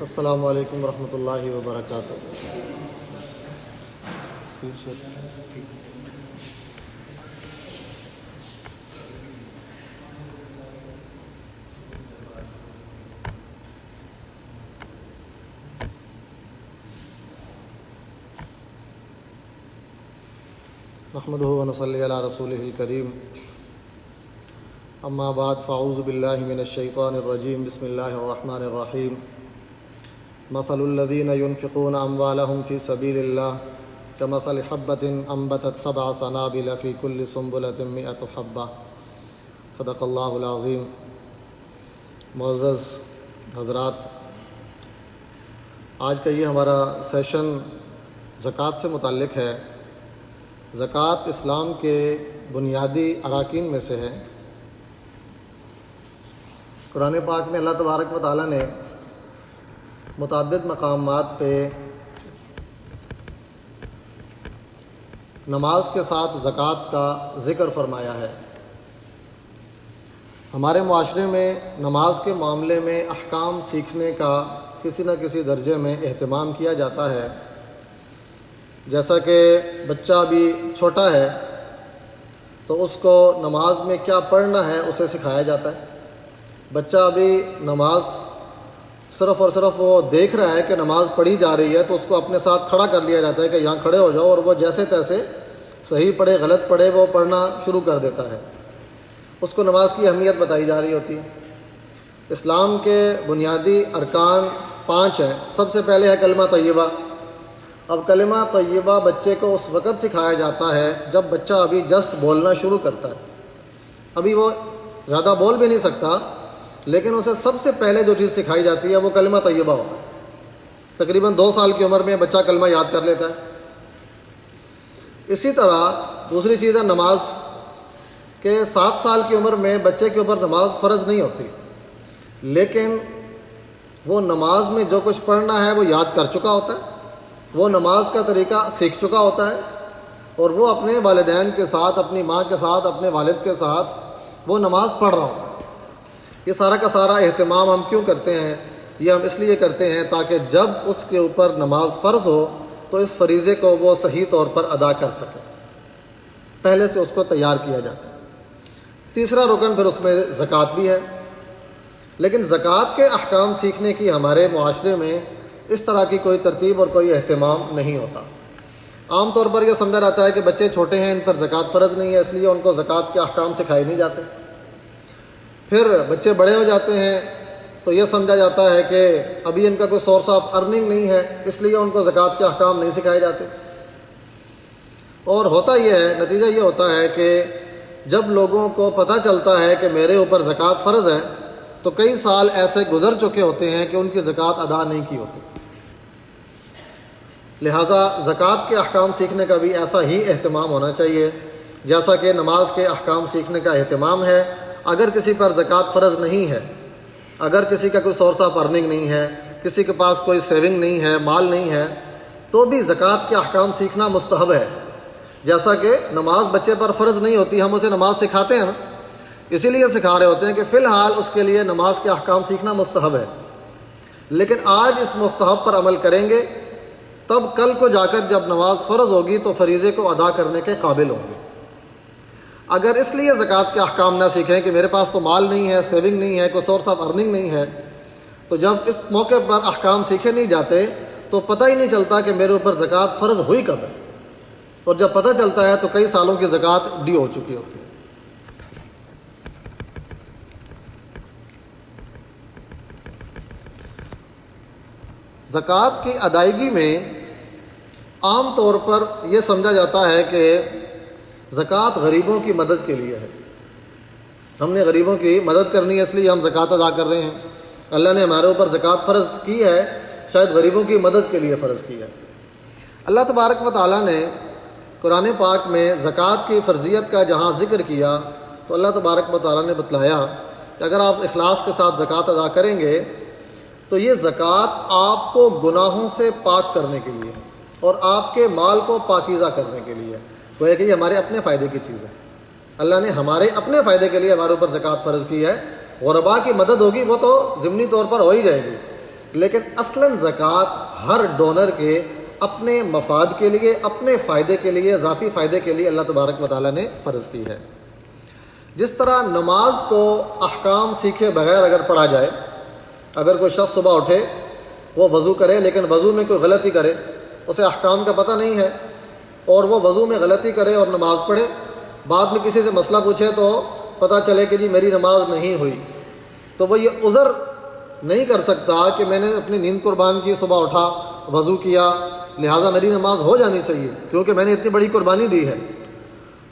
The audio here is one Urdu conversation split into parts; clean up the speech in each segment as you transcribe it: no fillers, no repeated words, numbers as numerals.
السلام علیکم ورحمۃ اللہ وبرکاتہ۔ نحمدہ ونصلی علی رسولہ الکریم، اما بعد فاعوذ باللہ من الشیطان الرجیم، بسم اللہ الرحمن الرحیم۔ مثل الذین ينفقون اموالهم فی سبیل اللہ کمثل حبۃ انبتت سبع سنابل فی کل سنبلۃ مئۃ حبۃ، صدق اللہ العظیم۔ معزز حضرات، آج کا یہ ہمارا سیشن زکوٰۃ سے متعلق ہے۔ زکوٰۃ اسلام کے بنیادی اراکین میں سے ہے۔ قرآن پاک میں اللہ تبارک و تعالیٰ نے متعدد مقامات پہ نماز کے ساتھ زکوٰۃ کا ذکر فرمایا ہے۔ ہمارے معاشرے میں نماز کے معاملے میں احکام سیکھنے کا کسی نہ کسی درجے میں اہتمام کیا جاتا ہے۔ جیسا کہ بچہ ابھی چھوٹا ہے تو اس کو نماز میں کیا پڑھنا ہے اسے سکھایا جاتا ہے۔ بچہ ابھی نماز صرف اور صرف وہ دیکھ رہا ہے کہ نماز پڑھی جا رہی ہے تو اس کو اپنے ساتھ کھڑا کر لیا جاتا ہے کہ یہاں کھڑے ہو جاؤ، اور وہ جیسے تیسے صحیح پڑھے غلط پڑھے وہ پڑھنا شروع کر دیتا ہے۔ اس کو نماز کی اہمیت بتائی جا رہی ہوتی ہے۔ اسلام کے بنیادی ارکان 5 ہیں۔ سب سے پہلے ہے کلمہ طیبہ۔ اب کلمہ طیبہ بچے کو اس وقت سکھایا جاتا ہے جب بچہ ابھی جسٹ بولنا شروع کرتا ہے۔ ابھی وہ زیادہ بول بھی نہیں سکتا، لیکن اسے سب سے پہلے جو چیز سکھائی جاتی ہے وہ کلمہ طیبہ ہوتا ہے۔ تقریباً 2 سال کی عمر میں بچہ کلمہ یاد کر لیتا ہے۔ اسی طرح دوسری چیز ہے نماز، کہ 7 سال کی عمر میں بچے کے اوپر نماز فرض نہیں ہوتی، لیکن وہ نماز میں جو کچھ پڑھنا ہے وہ یاد کر چکا ہوتا ہے، وہ نماز کا طریقہ سیکھ چکا ہوتا ہے، اور وہ اپنے والدین کے ساتھ، اپنی ماں کے ساتھ، اپنے والد کے ساتھ وہ نماز پڑھ رہا ہوتا ہے۔ یہ سارا کا سارا اہتمام ہم کیوں کرتے ہیں؟ یہ ہم اس لیے کرتے ہیں تاکہ جب اس کے اوپر نماز فرض ہو تو اس فریضے کو وہ صحیح طور پر ادا کر سکے۔ پہلے سے اس کو تیار کیا جاتا ہے۔ تیسرا رکن پھر اس میں زکوٰۃ بھی ہے، لیکن زکوٰۃ کے احکام سیکھنے کی ہمارے معاشرے میں اس طرح کی کوئی ترتیب اور کوئی اہتمام نہیں ہوتا۔ عام طور پر یہ سمجھا جاتا ہے کہ بچے چھوٹے ہیں، ان پر زکوٰۃ فرض نہیں ہے، اس لیے ان کو زکوٰۃ کے احکام سکھائے نہیں جاتے۔ پھر بچے بڑے ہو جاتے ہیں تو یہ سمجھا جاتا ہے کہ ابھی ان کا کوئی سورس آف ارننگ نہیں ہے، اس لیے ان کو زکوٰۃ کے احکام نہیں سکھائے جاتے۔ اور ہوتا یہ ہے، نتیجہ یہ ہوتا ہے کہ جب لوگوں کو پتہ چلتا ہے کہ میرے اوپر زکوٰۃ فرض ہے تو کئی سال ایسے گزر چکے ہوتے ہیں کہ ان کی زکوٰۃ ادا نہیں کی ہوتی۔ لہٰذا زکوٰۃ کے احکام سیکھنے کا بھی ایسا ہی اہتمام ہونا چاہیے جیسا کہ نماز کے احکام سیکھنے کا اہتمام ہے۔ اگر کسی پر زکوٰۃ فرض نہیں ہے، اگر کسی کا کوئی سورس آف ارننگ نہیں ہے، کسی کے پاس کوئی سیونگ نہیں ہے، مال نہیں ہے، تو بھی زکوٰۃ کے احکام سیکھنا مستحب ہے۔ جیسا کہ نماز بچے پر فرض نہیں ہوتی، ہم اسے نماز سکھاتے ہیں نا، اسی لیے سکھا رہے ہوتے ہیں کہ فی الحال اس کے لیے نماز کے احکام سیکھنا مستحب ہے، لیکن آج اس مستحب پر عمل کریں گے تب کل کو جا کر جب نماز فرض ہوگی تو فریضے کو ادا کرنے کے قابل ہوں گے۔ اگر اس لیے زکوٰۃ کے احکام نہ سیکھیں کہ میرے پاس تو مال نہیں ہے، سیونگ نہیں ہے، کوئی سورس آف ارننگ نہیں ہے، تو جب اس موقع پر احکام سیکھے نہیں جاتے تو پتہ ہی نہیں چلتا کہ میرے اوپر زکوٰۃ فرض ہوئی کب ہے، اور جب پتہ چلتا ہے تو کئی سالوں کی زکوٰۃ ڈی ہو چکی ہوتی ہے۔ زکوٰۃ کی ادائیگی میں عام طور پر یہ سمجھا جاتا ہے کہ زکوٰۃ غریبوں کی مدد کے لیے ہے۔ ہم نے غریبوں کی مدد کرنی ہے، اس لیے ہم زکوٰۃ ادا کر رہے ہیں۔ اللہ نے ہمارے اوپر زکوٰۃ فرض کی ہے، شاید غریبوں کی مدد کے لیے فرض کی ہے۔ اللہ تبارک و تعالیٰ نے قرآن پاک میں زکوٰۃ کی فرضیت کا جہاں ذکر کیا تو اللہ تبارک و تعالیٰ نے بتلایا کہ اگر آپ اخلاص کے ساتھ زکوٰۃ ادا کریں گے تو یہ زکوٰۃ آپ کو گناہوں سے پاک کرنے کے لیے اور آپ کے مال کو پاکیزہ کرنے کے لیے، وہ ہے کہ یہ ہمارے اپنے فائدے کی چیز ہے۔ اللہ نے ہمارے اپنے فائدے کے لیے ہمارے اوپر زکوٰۃ فرض کی ہے۔ غرباء کی مدد ہوگی وہ تو ضمنی طور پر ہو ہی جائے گی، لیکن اصلاً زکوٰۃ ہر ڈونر کے اپنے مفاد کے لیے، اپنے فائدے کے لیے، ذاتی فائدے کے لیے اللہ تبارک و تعالیٰ نے فرض کی ہے۔ جس طرح نماز کو احکام سیکھے بغیر اگر پڑھا جائے، اگر کوئی شخص صبح اٹھے، وہ وضو کرے لیکن وضو میں کوئی غلطی کرے، اسے احکام کا پتہ نہیں ہے، اور وہ وضو میں غلطی کرے اور نماز پڑھے، بعد میں کسی سے مسئلہ پوچھے تو پتہ چلے کہ جی میری نماز نہیں ہوئی، تو وہ یہ عذر نہیں کر سکتا کہ میں نے اپنی نیند قربان کی، صبح اٹھا، وضو کیا، لہٰذا میری نماز ہو جانی چاہیے کیونکہ میں نے اتنی بڑی قربانی دی ہے،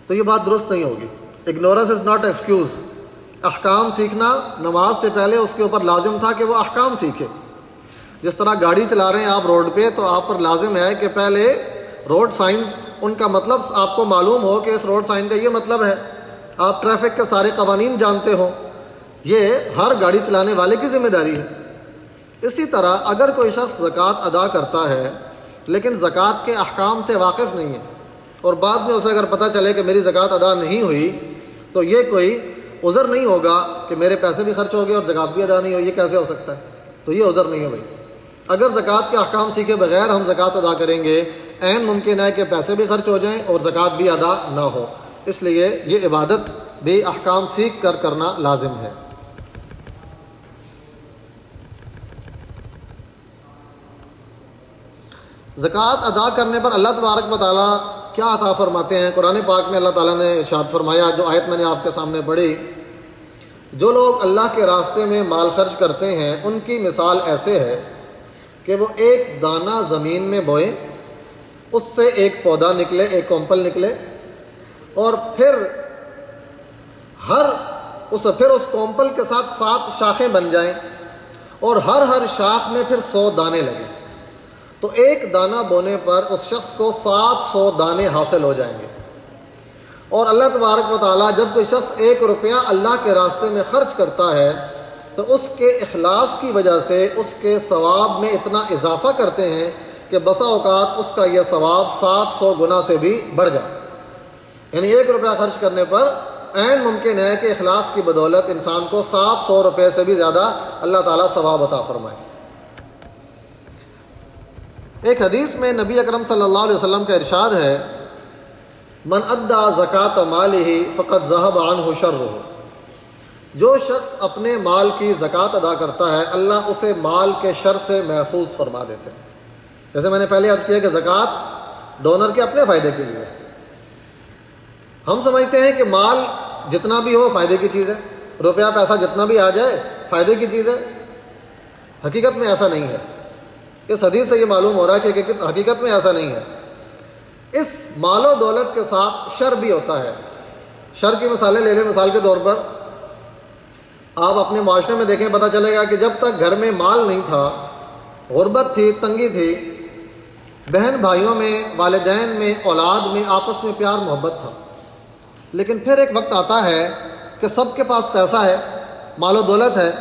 تو یہ بات درست نہیں ہوگی۔ Ignorance is not excuse. احکام سیکھنا نماز سے پہلے اس کے اوپر لازم تھا کہ وہ احکام سیکھے۔ جس طرح گاڑی چلا رہے ہیں آپ روڈ پہ، تو آپ پر لازم ہے کہ پہلے روڈ سائنز، ان کا مطلب آپ کو معلوم ہو کہ اس روڈ سائن کا یہ مطلب ہے، آپ ٹریفک کے سارے قوانین جانتے ہو، یہ ہر گاڑی چلانے والے کی ذمہ داری ہے۔ اسی طرح اگر کوئی شخص زکوٰۃ ادا کرتا ہے لیکن زکوٰۃ کے احکام سے واقف نہیں ہے، اور بعد میں اسے اگر پتہ چلے کہ میری زکوٰۃ ادا نہیں ہوئی، تو یہ کوئی عذر نہیں ہوگا کہ میرے پیسے بھی خرچ ہو گئے اور زکوٰۃ بھی ادا نہیں ہوئی، یہ کیسے ہو سکتا ہے؟ تو یہ عذر نہیں ہے بھائی۔ اگر زکوٰۃ کے احکام سیکھے بغیر ہم زکوٰۃ ادا کریں گے، عین ممکن ہے کہ پیسے بھی خرچ ہو جائیں اور زکوٰۃ بھی ادا نہ ہو، اس لیے یہ عبادت بھی احکام سیکھ کر کرنا لازم ہے۔ زکوٰۃ ادا کرنے پر اللہ تبارک و تعالیٰ کیا عطا فرماتے ہیں؟ قرآن پاک میں اللہ تعالیٰ نے ارشاد فرمایا، جو آیت میں نے آپ کے سامنے پڑھی، جو لوگ اللہ کے راستے میں مال خرچ کرتے ہیں ان کی مثال ایسے ہے کہ وہ ایک دانہ زمین میں بوئیں، اس سے ایک پودا نکلے، ایک کونپل نکلے، اور پھر اس کونپل کے ساتھ 7 شاخیں بن جائیں، اور ہر شاخ میں پھر 100 دانے لگیں، تو ایک دانہ بونے پر اس شخص کو 700 دانے حاصل ہو جائیں گے۔ اور اللہ تبارک و تعالیٰ جب کوئی شخص 1 روپیہ اللہ کے راستے میں خرچ کرتا ہے تو اس کے اخلاص کی وجہ سے اس کے ثواب میں اتنا اضافہ کرتے ہیں کہ بسا اوقات اس کا یہ ثواب 700 گنا سے بھی بڑھ جائے۔ یعنی 1 روپیہ خرچ کرنے پر عین ممکن ہے کہ اخلاص کی بدولت انسان کو 700 روپے سے بھی زیادہ اللہ تعالیٰ ثواب عطا فرمائے۔ ایک حدیث میں نبی اکرم صلی اللہ علیہ وسلم کا ارشاد ہے، من ادى زکاة مالہ فقد ذہب عنہ شرہ، جو شخص اپنے مال کی زکوٰۃ ادا کرتا ہے اللہ اسے مال کے شر سے محفوظ فرما دیتے ہیں۔ جیسے میں نے پہلے عرض کیا کہ زکوٰۃ ڈونر کے اپنے فائدے کے لیے، ہم سمجھتے ہیں کہ مال جتنا بھی ہو فائدے کی چیز ہے، روپیہ پیسہ جتنا بھی آ جائے فائدے کی چیز ہے، حقیقت میں ایسا نہیں ہے۔ اس حدیث سے یہ معلوم ہو رہا ہے کہ حقیقت میں ایسا نہیں ہے۔ اس مال و دولت کے ساتھ شر بھی ہوتا ہے۔ شر کی مثالیں لے لیں، مثال کے طور پر آپ اپنے معاشرے میں دیکھیں، پتہ چلے گا کہ جب تک گھر میں مال نہیں تھا، غربت تھی، تنگی تھی، بہن بھائیوں میں، والدین میں، اولاد میں آپس میں پیار محبت تھا، لیکن پھر ایک وقت آتا ہے کہ سب کے پاس پیسہ ہے، مال و دولت ہے،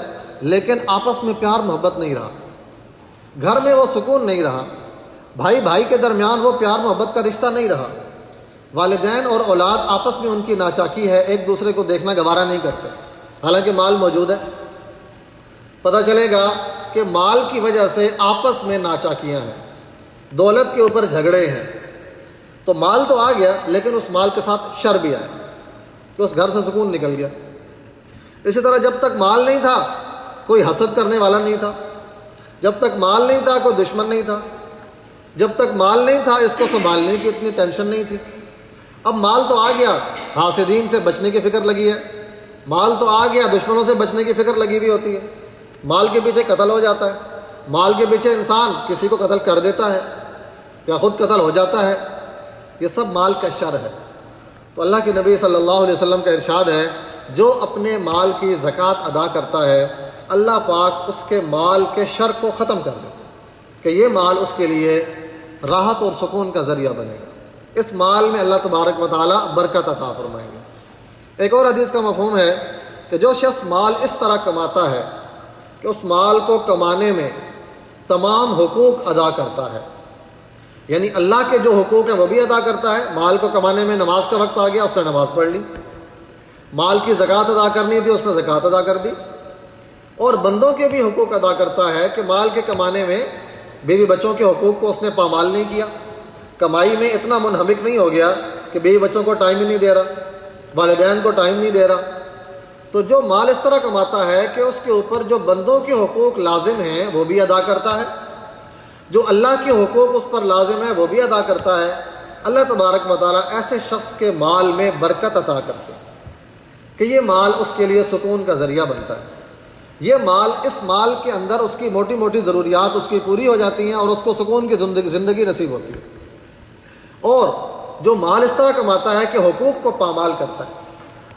لیکن آپس میں پیار محبت نہیں رہا، گھر میں وہ سکون نہیں رہا، بھائی بھائی کے درمیان وہ پیار محبت کا رشتہ نہیں رہا، والدین اور اولاد آپس میں ان کی ناچاکی ہے، ایک دوسرے کو دیکھنا گوارا نہیں کرتے، حالانکہ مال موجود ہے۔ پتہ چلے گا کہ مال کی وجہ سے آپس میں ناچاکیاں ہیں، دولت کے اوپر جھگڑے ہیں، تو مال تو آ گیا لیکن اس مال کے ساتھ شر بھی آیا کہ اس گھر سے سکون نکل گیا۔ اسی طرح جب تک مال نہیں تھا کوئی حسد کرنے والا نہیں تھا، جب تک مال نہیں تھا کوئی دشمن نہیں تھا، جب تک مال نہیں تھا اس کو سنبھالنے کی اتنی ٹینشن نہیں تھی۔ اب مال تو آ گیا، حاسدین سے بچنے کی فکر لگی ہے، مال تو آ گیا، دشمنوں سے بچنے کی فکر لگی ہوئی ہوتی ہے، مال کے پیچھے قتل ہو جاتا ہے، مال کے پیچھے انسان کسی کو قتل کر دیتا ہے یا خود قتل ہو جاتا ہے، یہ سب مال کا شر ہے۔ تو اللہ کے نبی صلی اللہ علیہ وسلم کا ارشاد ہے، جو اپنے مال کی زکوٰۃ ادا کرتا ہے اللہ پاک اس کے مال کے شر کو ختم کر دیتا ہے کہ یہ مال اس کے لیے راحت اور سکون کا ذریعہ بنے گا، اس مال میں اللہ تبارک و تعالیٰ برکت عطا فرمائیں گے۔ ایک اور حدیث کا مفہوم ہے کہ جو شخص مال اس طرح کماتا ہے کہ اس مال کو کمانے میں تمام حقوق ادا کرتا ہے، یعنی اللہ کے جو حقوق ہیں وہ بھی ادا کرتا ہے، مال کو کمانے میں نماز کا وقت آ گیا اس نے نماز پڑھ لی، مال کی زکوٰۃ ادا کرنی تھی اس نے زکوٰۃ ادا کر دی، اور بندوں کے بھی حقوق ادا کرتا ہے کہ مال کے کمانے میں بیوی بچوں کے حقوق کو اس نے پامال نہیں کیا، کمائی میں اتنا منہمک نہیں ہو گیا کہ بیوی بچوں کو ٹائم ہی نہیں دے رہا، والدین کو ٹائم نہیں دے رہا۔ تو جو مال اس طرح کماتا ہے کہ اس کے اوپر جو بندوں کے حقوق لازم ہیں وہ بھی ادا کرتا ہے، جو اللہ کے حقوق اس پر لازم ہیں وہ بھی ادا کرتا ہے، اللہ تبارک و تعالیٰ ایسے شخص کے مال میں برکت عطا کرتے ہیں کہ یہ مال اس کے لیے سکون کا ذریعہ بنتا ہے۔ یہ مال، اس مال کے اندر اس کی موٹی موٹی ضروریات اس کی پوری ہو جاتی ہیں اور اس کو سکون کی زندگی نصیب ہوتی ہے۔ اور جو مال اس طرح کماتا ہے کہ حقوق کو پامال کرتا ہے،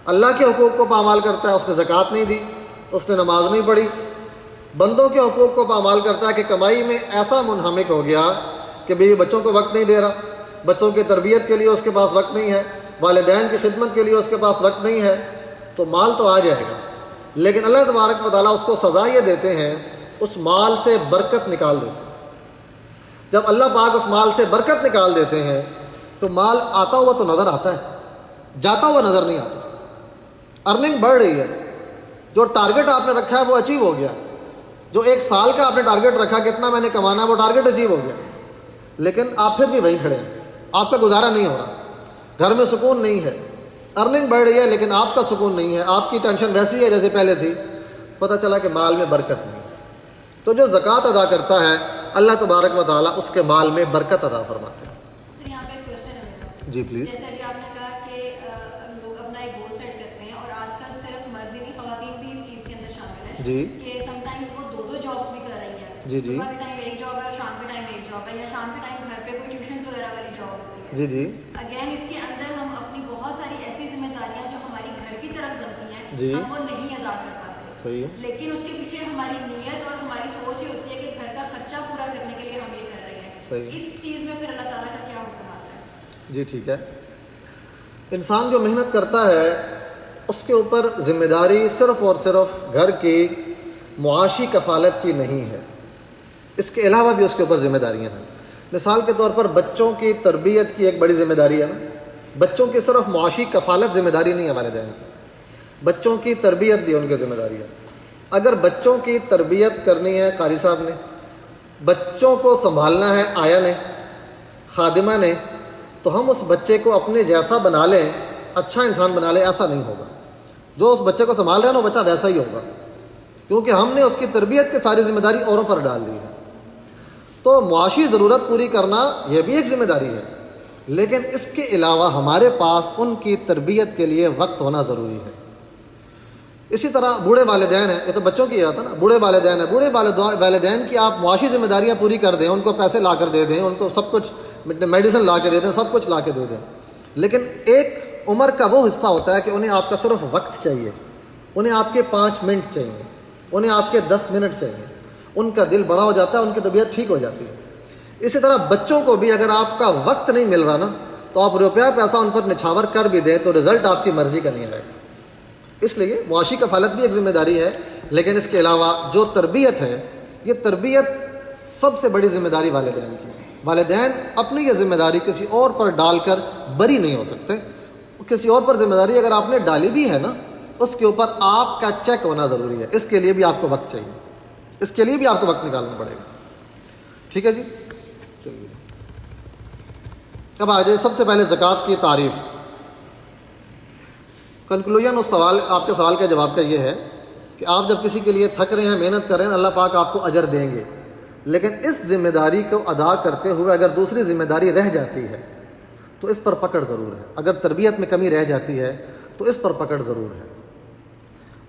اللہ کے حقوق کو پامال کرتا ہے، اس نے زکوٰۃ نہیں دی، اس نے نماز نہیں پڑھی، بندوں کے حقوق کو پامال کرتا ہے کہ کمائی میں ایسا منہمک ہو گیا کہ بیوی بچوں کو وقت نہیں دے رہا، بچوں کی تربیت کے لیے اس کے پاس وقت نہیں ہے، والدین کی خدمت کے لیے اس کے پاس وقت نہیں ہے، تو مال تو آ جائے گا، لیکن اللہ تبارک و تعالیٰ اس کو سزا یہ دیتے ہیں، اس مال سے برکت نکال دیتے ہیں۔ جب اللہ پاک اس مال سے برکت نکال دیتے ہیں تو مال آتا ہوا تو نظر آتا ہے، جاتا ہوا نظر نہیں آتا۔ ارننگ بڑھ رہی ہے، جو ٹارگٹ آپ نے رکھا ہے وہ اچیو ہو گیا، جو ایک سال کا آپ نے ٹارگٹ رکھا کتنا میں نے کمانا ہے وہ ٹارگٹ اچیو ہو گیا، لیکن آپ پھر بھی وہیں کھڑے ہیں، آپ کا گزارا نہیں ہو رہا، گھر میں سکون نہیں ہے، ارننگ بڑھ رہی ہے لیکن آپ کا سکون نہیں ہے، آپ کی ٹینشن ویسی ہے جیسے پہلے تھی، پتہ چلا کہ مال میں برکت نہیں۔ تو جو زکوٰۃ ادا کرتا ہے اللہ تبارک و تعالیٰ اس کے مال میں برکت عطا فرماتے ہیں۔ سر یہاں پہ ایک کوشچن ہے جی پلیز۔ جیسا کہ آپ نے کہا کہ لوگ اپنا ایک گول سیٹ کرتے ہیں اور آج کل صرف مرد ہی نہیں خواتین بھی اس چیز کے اندر شامل ہیں جی کہ سم ٹائمز وہ دو جابس بھی کر رہی ہیں، جی جی صبح کے ٹائم ایک جاب ہے اور شام کے ٹائم ایک جاب ہے، یا شام کے ٹائم گھر پہ کوئی ٹیوشنس وغیرہ والی جاب ہوتی ہے۔ جی جی اگین اس کے اندر ہم اپنی بہت ساری ایسی ذمہ داریاں جو ہماری گھر کی طرف بنتی ہیں جی ہم وہ نہیں ادا کر پاتے، صحیح ہے، لیکن اس کے پیچھے ہماری نیت اور ہماری سوچ یہ ہوتی ہے کہ گھر کا خرچہ پورا کرنے کے لیے ہم یہ کر رہے ہیں۔ صحیح، اس چیز میں پھر اللہ تعالیٰ کا کیا حکم آتا ہے؟ جی ٹھیک ہے۔ انسان جو محنت کرتا ہے اس کے اوپر ذمہ داری صرف اور صرف گھر کی معاشی کفالت کی نہیں ہے، اس کے علاوہ بھی اس کے اوپر ذمہ داریاں ہیں۔ مثال کے طور پر بچوں کی تربیت کی ایک بڑی ذمہ داری ہے نا، بچوں کی صرف معاشی کفالت ذمہ داری نہیں ہے والدین کی، بچوں کی تربیت بھی ان کی ذمہ داری ہے۔ اگر بچوں کی تربیت کرنی ہے قاری صاحب نے، بچوں کو سنبھالنا ہے آیا نے، خادمہ نے، تو ہم اس بچے کو اپنے جیسا بنا لیں، اچھا انسان بنا لیں، ایسا نہیں ہوگا۔ جو اس بچے کو سنبھال رہا ہے نا وہ بچہ ویسا ہی ہوگا، کیونکہ ہم نے اس کی تربیت کی ساری ذمہ داری اوروں پر ڈال دی ہے۔ تو معاشی ضرورت پوری کرنا یہ بھی ایک ذمہ داری ہے، لیکن اس کے علاوہ ہمارے پاس ان کی تربیت کے لیے وقت ہونا ضروری ہے۔ اسی طرح بوڑھے والدین ہیں، یہ تو بچوں کی بات ہے نا، بوڑھے والدین ہیں، بوڑھے والدین کی آپ معاشی ذمہ داریاں پوری کر دیں، ان کو پیسے لا کر دے دیں، ان کو سب کچھ میڈیسن لا کے دے دیں، سب کچھ لا کے دے دیں، لیکن ایک عمر کا وہ حصہ ہوتا ہے کہ انہیں آپ کا صرف وقت چاہیے، انہیں آپ کے 5 منٹ چاہیے، انہیں آپ کے 10 منٹ چاہیے، ان کا دل بڑا ہو جاتا ہے، ان کی طبیعت ٹھیک ہو جاتی ہے۔ اسی طرح بچوں کو بھی اگر آپ کا وقت نہیں مل رہا نا تو آپ روپیہ پیسہ ان پر نچھاور کر بھی دیں تو رزلٹ آپ کی مرضی کا نہیں آئے گا۔ اس لیے معاشی کفالت بھی ایک ذمہ داری ہے، لیکن اس کے علاوہ جو تربیت ہے، یہ تربیت سب سے بڑی ذمہ داری والدین کی ہے۔ والدین اپنی یہ ذمہ داری کسی اور پر ڈال کر بری نہیں ہو سکتے، کسی اور پر ذمہ داری اگر آپ نے ڈالی بھی ہے نا اس کے اوپر آپ کا چیک ہونا ضروری ہے، اس کے لیے بھی آپ کو وقت چاہیے، اس کے لیے بھی آپ کو وقت نکالنا پڑے گا۔ ٹھیک ہے جی، چلیے اب آ جائے سب سے پہلے زکوٰۃ کی تعریف۔ کنکلوژن اس سوال، آپ کے سوال کا جواب کا یہ ہے کہ آپ جب کسی کے لیے تھک رہے ہیں، محنت کر رہے ہیں، اللہ پاک آپ کو اجر دیں گے، لیکن اس ذمہ داری کو ادا کرتے ہوئے اگر دوسری ذمہ داری رہ جاتی ہے تو اس پر پکڑ ضرور ہے۔ اگر تربیت میں کمی رہ جاتی ہے تو اس پر پکڑ ضرور ہے۔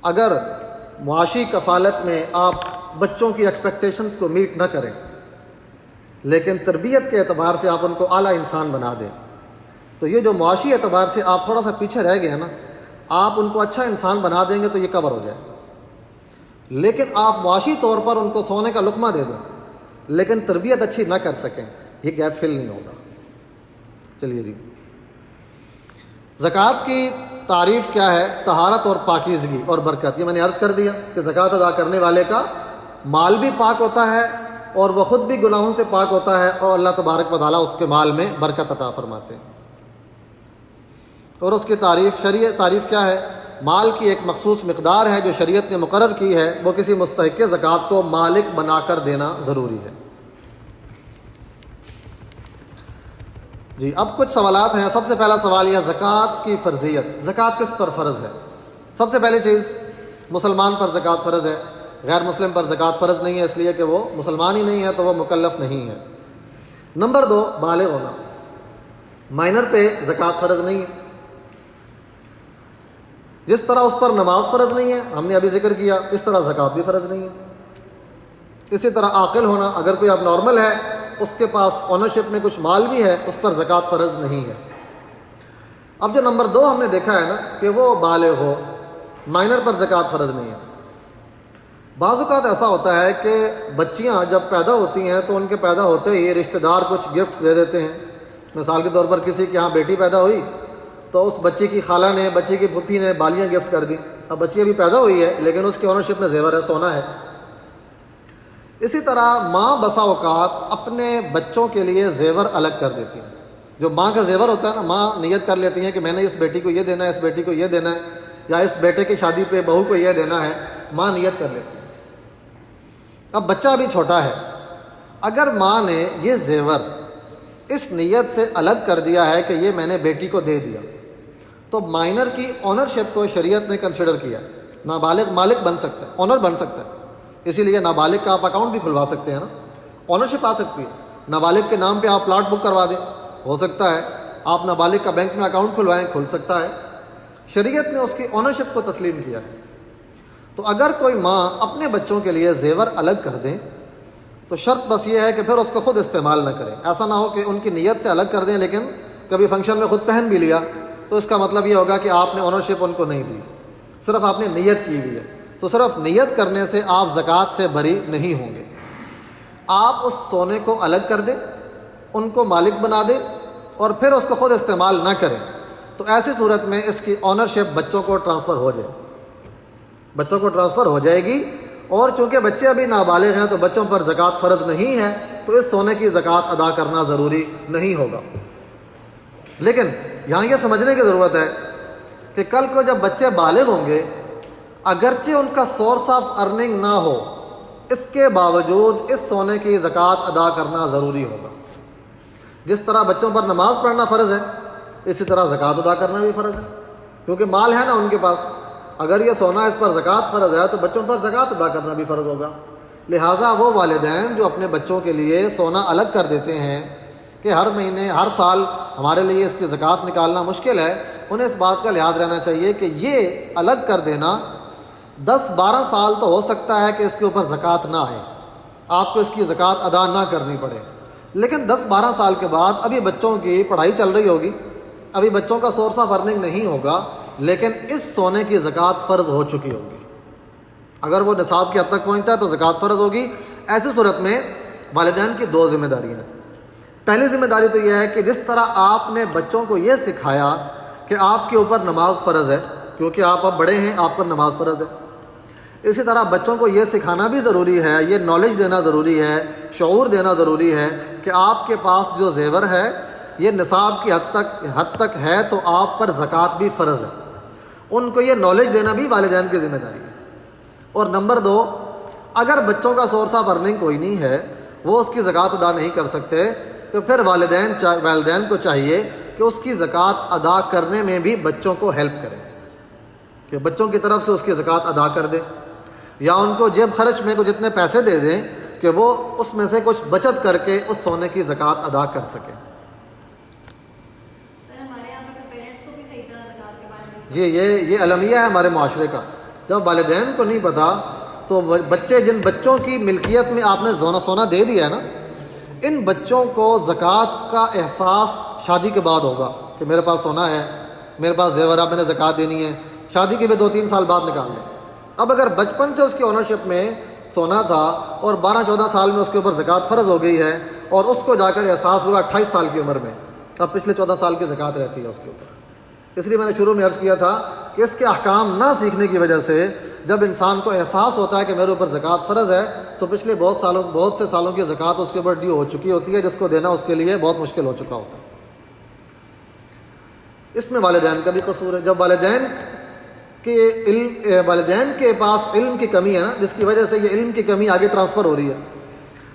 اگر معاشی کفالت میں آپ بچوں کی ایکسپیکٹیشنز کو میٹ نہ کریں لیکن تربیت کے اعتبار سے آپ ان کو اعلیٰ انسان بنا دیں تو یہ جو معاشی اعتبار سے آپ تھوڑا سا پیچھے رہ گئے ہیں نا، آپ ان کو اچھا انسان بنا دیں گے تو یہ کور ہو جائے۔ لیکن آپ معاشی طور پر ان کو سونے کا لقمہ دے دیں لیکن تربیت اچھی نہ کر سکیں، یہ گیپ فل نہیں ہوگا۔ چلیے جی، زکوٰۃ کی تعریف کیا ہے؟ طہارت اور پاکیزگی اور برکت۔ یہ میں نے عرض کر دیا کہ زکوٰۃ ادا کرنے والے کا مال بھی پاک ہوتا ہے اور وہ خود بھی گناہوں سے پاک ہوتا ہے، اور اللہ تبارک و تعالیٰ اس کے مال میں برکت عطا فرماتے ہیں۔ اور اس کی تعریف، شرعی تعریف کیا ہے؟ مال کی ایک مخصوص مقدار ہے جو شریعت نے مقرر کی ہے، وہ کسی مستحق زکوٰۃ کو مالک بنا کر دینا ضروری ہے۔ جی اب کچھ سوالات ہیں۔ سب سے پہلا سوال یہ زکوٰۃ کی فرضیت، زکوٰۃ کس پر فرض ہے؟ سب سے پہلی چیز، مسلمان پر زکوٰۃ فرض ہے، غیر مسلم پر زکوٰۃ فرض نہیں ہے، اس لیے کہ وہ مسلمان ہی نہیں ہے تو وہ مکلف نہیں ہے۔ نمبر 2، بالغ ہونا، مائنر پہ زکوٰۃ فرض نہیں ہے۔ جس طرح اس پر نماز فرض نہیں ہے، ہم نے ابھی ذکر کیا، اس طرح زکوٰۃ بھی فرض نہیں ہے۔ اسی طرح عاقل ہونا، اگر کوئی اب نارمل ہے، اس کے پاس اونرشپ میں کچھ مال بھی ہے، اس پر زکوٰۃ فرض نہیں ہے۔ اب جو نمبر 2 ہم نے دیکھا ہے نا کہ وہ بالغ ہو، مائنر پر زکوٰۃ فرض نہیں ہے۔ بعض اوقات ایسا ہوتا ہے کہ بچیاں جب پیدا ہوتی ہیں تو ان کے پیدا ہوتے ہی رشتہ دار کچھ گفٹس دے دیتے ہیں۔ مثال کے طور پر کسی کے ہاں بیٹی پیدا ہوئی تو اس بچی کی خالہ نے، بچی کی پھپھی نے بالیاں گفٹ کر دیں۔ اب بچی ابھی پیدا ہوئی ہے لیکن اس کی اونرشپ میں زیور ہے، سونا ہے۔ اسی طرح ماں بسا اوقات اپنے بچوں کے لیے زیور الگ کر دیتی ہیں۔ جو ماں کا زیور ہوتا ہے نا، ماں نیت کر لیتی ہیں کہ میں نے اس بیٹی کو یہ دینا ہے، اس بیٹی کو یہ دینا ہے، یا اس بیٹے کی شادی پہ بہو کو یہ دینا ہے، ماں نیت کر لیتی ہے۔ اب بچہ بھی چھوٹا ہے، اگر ماں نے یہ زیور اس نیت سے الگ کر دیا ہے کہ یہ میں نے بیٹی کو دے دیا، تو مائنر کی اونرشپ کو شریعت نے کنسیڈر کیا۔ نابالغ مالک بن سکتا ہے، اونر بن سکتا ہے، اسی لیے نابالغ کا آپ اکاؤنٹ بھی کھلوا سکتے ہیں نا، اونرشپ آ سکتی ہے۔ نابالغ کے نام پہ آپ پلاٹ بک کروا دیں، ہو سکتا ہے۔ آپ نابالغ کا بینک میں اکاؤنٹ کھلوائیں، کھل سکتا ہے۔ شریعت نے اس کی اونرشپ کو تسلیم کیا ہے۔ تو اگر کوئی ماں اپنے بچوں کے لیے زیور الگ کر دیں تو شرط بس یہ ہے کہ پھر اس کو خود استعمال نہ کریں۔ ایسا نہ ہو کہ ان کی نیت سے الگ کر دیں لیکن کبھی فنکشن میں خود پہن بھی لیا، تو اس کا مطلب یہ ہوگا کہ آپ نے اونرشپ ان کو نہیں دی، صرف آپ نے نیت کی ہوئی ہے۔ تو صرف نیت کرنے سے آپ زکوٰۃ سے بری نہیں ہوں گے۔ آپ اس سونے کو الگ کر دیں، ان کو مالک بنا دیں اور پھر اس کو خود استعمال نہ کریں، تو ایسی صورت میں اس کی اونرشپ بچوں کو ٹرانسفر ہو جائے، بچوں کو ٹرانسفر ہو جائے گی۔ اور چونکہ بچے ابھی نابالغ ہیں تو بچوں پر زکوٰۃ فرض نہیں ہے، تو اس سونے کی زکوٰۃ ادا کرنا ضروری نہیں ہوگا۔ لیکن یہاں یہ سمجھنے کی ضرورت ہے کہ کل کو جب بچے بالغ ہوں گے، اگرچہ ان کا سورس آف ارننگ نہ ہو، اس کے باوجود اس سونے کی زکوٰۃ ادا کرنا ضروری ہوگا۔ جس طرح بچوں پر نماز پڑھنا فرض ہے، اسی طرح زکوٰۃ ادا کرنا بھی فرض ہے، کیونکہ مال ہے نا ان کے پاس۔ اگر یہ سونا اس پر زکوٰۃ فرض ہے تو بچوں پر زکوٰۃ ادا کرنا بھی فرض ہوگا۔ لہٰذا وہ والدین جو اپنے بچوں کے لیے سونا الگ کر دیتے ہیں کہ ہر مہینے ہر سال ہمارے لیے اس کی زکوٰۃ نکالنا مشکل ہے، انہیں اس بات کا لحاظ رہنا چاہیے کہ یہ الگ کر دینا 10-12 سال تو ہو سکتا ہے کہ اس کے اوپر زکوٰۃ نہ آئے، آپ کو اس کی زکوٰۃ ادا نہ کرنی پڑے، لیکن 10-12 سال کے بعد ابھی بچوں کی پڑھائی چل رہی ہوگی، ابھی بچوں کا سورس آف ارننگ نہیں ہوگا، لیکن اس سونے کی زکوٰۃ فرض ہو چکی ہوگی۔ اگر وہ نصاب کی حد تک پہنچتا ہے تو زکوٰۃ فرض ہوگی۔ ایسی صورت میں والدین کی 2 ذمہ داریاں ہیں۔ پہلی ذمہ داری تو یہ ہے کہ جس طرح آپ نے بچوں کو یہ سکھایا کہ آپ کے اوپر نماز فرض ہے، کیونکہ آپ اب بڑے ہیں، آپ پر نماز فرض ہے، اسی طرح بچوں کو یہ سکھانا بھی ضروری ہے، یہ نالج دینا ضروری ہے، شعور دینا ضروری ہے کہ آپ کے پاس جو زیور ہے یہ نصاب کی حد تک ہے تو آپ پر زکوٰۃ بھی فرض ہے۔ ان کو یہ نالج دینا بھی والدین کی ذمہ داری ہے۔ اور نمبر 2، اگر بچوں کا سورس آف ارننگ کوئی نہیں ہے، وہ اس کی زکوٰۃ ادا نہیں کر سکتے، تو پھر والدین کو چاہیے کہ اس کی زکوٰۃ ادا کرنے میں بھی بچوں کو ہیلپ کریں، کہ بچوں کی طرف سے اس کی زکوٰۃ ادا کر دیں، یا ان کو جیب خرچ میں کچھ اتنے پیسے دے دیں کہ وہ اس میں سے کچھ بچت کر کے اس سونے کی زکوٰۃ ادا کر سکیں۔ جی یہ المیہ ہے ہمارے معاشرے کا۔ جب والدین کو نہیں پتا تو جن بچوں کی ملکیت میں آپ نے سونا دے دیا ہے نا، ان بچوں کو زکوٰۃ کا احساس شادی کے بعد ہوگا کہ میرے پاس سونا ہے، میرے پاس زیور ہے، میں نے زکوٰۃ دینی ہے۔ شادی کے بھی 2-3 سال بعد نکال دیں۔ اب اگر بچپن سے اس کی اونرشپ میں سونا تھا اور 12-14 سال میں اس کے اوپر زکوٰۃ فرض ہو گئی ہے اور اس کو جا کر احساس ہوا 28 سال کی عمر میں، اب پچھلے 14 سال کی زکوٰۃ رہتی ہے اس کے اوپر۔ اس لیے میں نے شروع میں عرض کیا تھا کہ اس کے احکام نہ سیکھنے کی وجہ سے جب انسان کو احساس ہوتا ہے کہ میرے اوپر زکوٰۃ فرض ہے تو پچھلے بہت سے سالوں کی زکوٰۃ اس کے اوپر ڈیو ہو چکی ہوتی ہے، جس کو دینا اس کے لیے بہت مشکل ہو چکا ہوتا ہے۔ اس میں والدین کا بھی قصور ہے۔ جب والدین کہ والدین کے پاس علم کی کمی ہے نا، جس کی وجہ سے یہ علم کی کمی آگے ٹرانسفر ہو رہی ہے.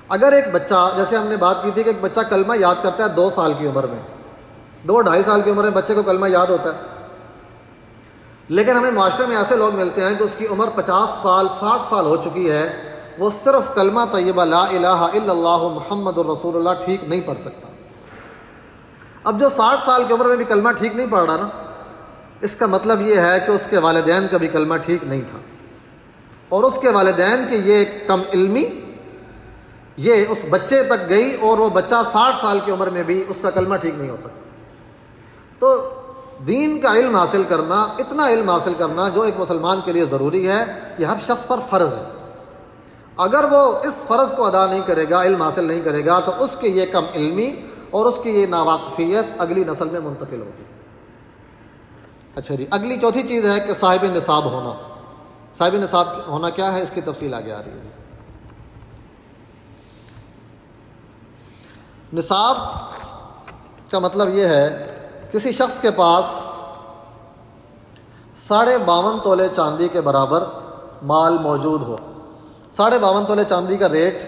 اگر ایک بچہ، جیسے ہم نے بات کی تھی کہ ایک بچہ کلمہ یاد کرتا ہے 2 سال کی عمر میں، 2-2.5 سال کی عمر میں بچے کو کلمہ یاد ہوتا ہے، لیکن ہمیں معاشرے میں ایسے لوگ ملتے ہیں کہ اس کی عمر 50 سال 60 سال ہو چکی ہے، وہ صرف کلمہ طیبہ لا الہ الا اللہ محمد الرسول اللہ ٹھیک نہیں پڑھ سکتا. اب جو 60 سال کی عمر میں بھی کلمہ ٹھیک نہیں پڑھ رہا نا، اس کا مطلب یہ ہے کہ اس کے والدین کا بھی کلمہ ٹھیک نہیں تھا، اور اس کے والدین کی یہ کم علمی یہ اس بچے تک گئی، اور وہ بچہ 60 سال کی عمر میں بھی اس کا کلمہ ٹھیک نہیں ہو سکا. تو دین کا علم حاصل کرنا، اتنا علم حاصل کرنا جو ایک مسلمان کے لیے ضروری ہے، یہ ہر شخص پر فرض ہے. اگر وہ اس فرض کو ادا نہیں کرے گا، علم حاصل نہیں کرے گا، تو اس کی یہ کم علمی اور اس کی یہ ناواقفیت اگلی نسل میں منتقل ہوگی. اچھا جی، اگلی چوتھی چیز ہے کہ صاحب نصاب ہونا. صاحب نصاب ہونا کیا ہے، اس کی تفصیل آگے آ رہی ہے. نصاب کا مطلب یہ ہے کسی شخص کے پاس 52.5 تولے چاندی کے برابر مال موجود ہو. 52.5 تولے چاندی کا ریٹ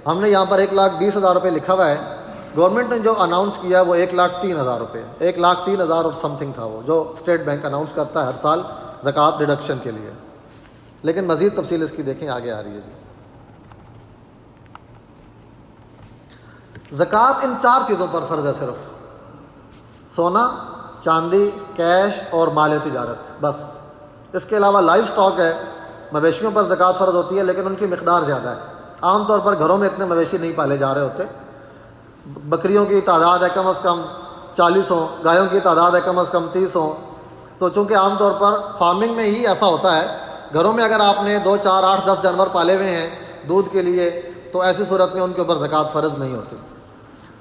ہم نے یہاں پر 1,20,000 روپے لکھا ہوا ہے. گورنمنٹ نے جو اناؤنس کیا وہ 1,03,000 روپے، 1,03,000 اور سم تھنگ تھا، وہ جو اسٹیٹ بینک اناؤنس کرتا ہے ہر سال زکوٰۃ ڈیڈکشن کے لیے. لیکن مزید تفصیل اس کی دیکھیں، آگے آ رہی ہے جی. زکوٰۃ ان 4 چیزوں پر فرض ہے صرف: سونا، چاندی، کیش اور مال تجارت، بس. اس کے علاوہ لائف سٹاک ہے، مویشیوں پر زکوٰۃ فرض ہوتی ہے، لیکن ان کی مقدار زیادہ ہے. عام طور پر گھروں میں اتنے مویشی نہیں پالے جا رہے ہوتے. بکریوں کی تعداد ہے کم از کم 40 ہوں، گایوں کی تعداد ہے کم از کم 30 ہوں. تو چونکہ عام طور پر فارمنگ میں ہی ایسا ہوتا ہے، گھروں میں اگر آپ نے 2 4 8 10 جانور پالے ہوئے ہیں دودھ کے لیے، تو ایسی صورت میں ان کے اوپر زکوٰۃ فرض نہیں ہوتی.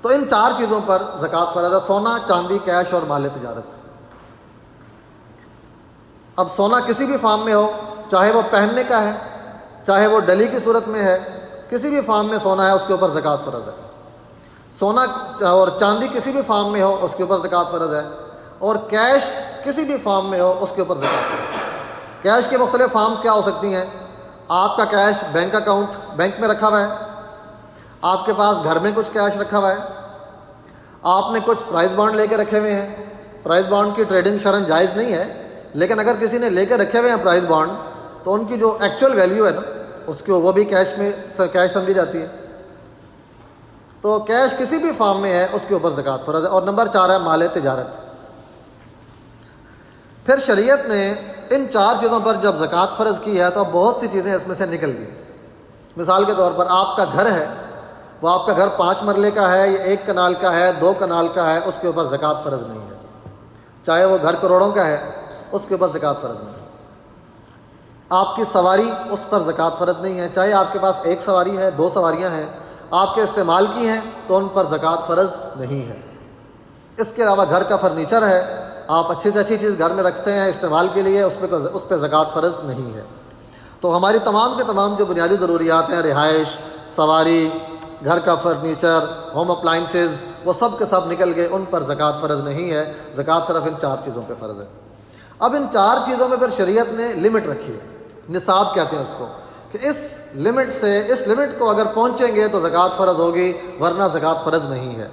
تو ان 4 چیزوں پر زکوٰۃ فرض ہے: سونا، چاندی، کیش اور مال تجارت. اب سونا کسی بھی فارم میں ہو، چاہے وہ پہننے کا ہے، چاہے وہ ڈلی کی صورت میں ہے، کسی بھی فارم میں سونا ہے اس کے اوپر زکوٰۃ فرض ہے. سونا اور چاندی کسی بھی فارم میں ہو اس کے اوپر زکوٰۃ فرض ہے. اور کیش کسی بھی فارم میں ہو اس کے اوپر زکوٰۃ فرض ہے. کیش کے مختلف فارمز کیا ہو سکتی ہیں؟ آپ کا کیش بینک اکاؤنٹ بینک میں رکھا ہوا ہے، آپ کے پاس گھر میں کچھ کیش رکھا ہوا ہے، آپ نے کچھ پرائز بانڈ لے کے رکھے ہوئے ہیں. پرائز بانڈ کی ٹریڈنگ شرعاً جائز نہیں ہے، لیکن اگر کسی نے لے کے رکھے ہوئے ہیں پرائز بانڈ، تو ان کی جو ایکچوئل ویلیو ہے نا، اس کی وہ بھی کیش سمجھی جاتی ہے. تو کیش کسی بھی فارم میں ہے اس کے اوپر زکوٰۃ فرض ہے. اور نمبر 4 ہے مال تجارت. پھر شریعت نے ان 4 چیزوں پر جب زکوٰۃ فرض کی ہے تو بہت سی چیزیں اس میں سے نکل گئی. مثال کے طور پر آپ کا گھر ہے، وہ آپ کا گھر 5 مرلے کا ہے یا 1 کنال کا ہے، 2 کنال کا ہے، اس کے اوپر زکوٰۃ فرض نہیں ہے. چاہے وہ گھر کروڑوں کا ہے، اس کے اوپر زکوٰۃ فرض نہیں ہے. آپ کی سواری، اس پر زکوٰۃ فرض نہیں ہے. چاہے آپ کے پاس 1 سواری ہے، 2 سواریاں ہیں، آپ کے استعمال کی ہیں، تو ان پر زکوٰۃ فرض نہیں ہے. اس کے علاوہ گھر کا فرنیچر ہے، آپ اچھی سے اچھی چیز گھر میں رکھتے ہیں استعمال کے لیے، اس پہ زکوٰۃ فرض نہیں ہے. تو ہماری تمام کے تمام جو بنیادی ضروریات ہیں، رہائش، سواری، گھر کا فرنیچر، ہوم اپلائنسز، وہ سب کے سب نکل گئے، ان پر زکوٰۃ فرض نہیں ہے. زکوٰۃ صرف ان 4 چیزوں پہ فرض ہے. اب ان 4 چیزوں میں پھر شریعت نے لمٹ رکھی ہے، نصاب کہتے ہیں اس کو، کہ اس لمٹ کو اگر پہنچیں گے تو زکوٰۃ فرض ہوگی، ورنہ زکوٰۃ فرض نہیں ہے.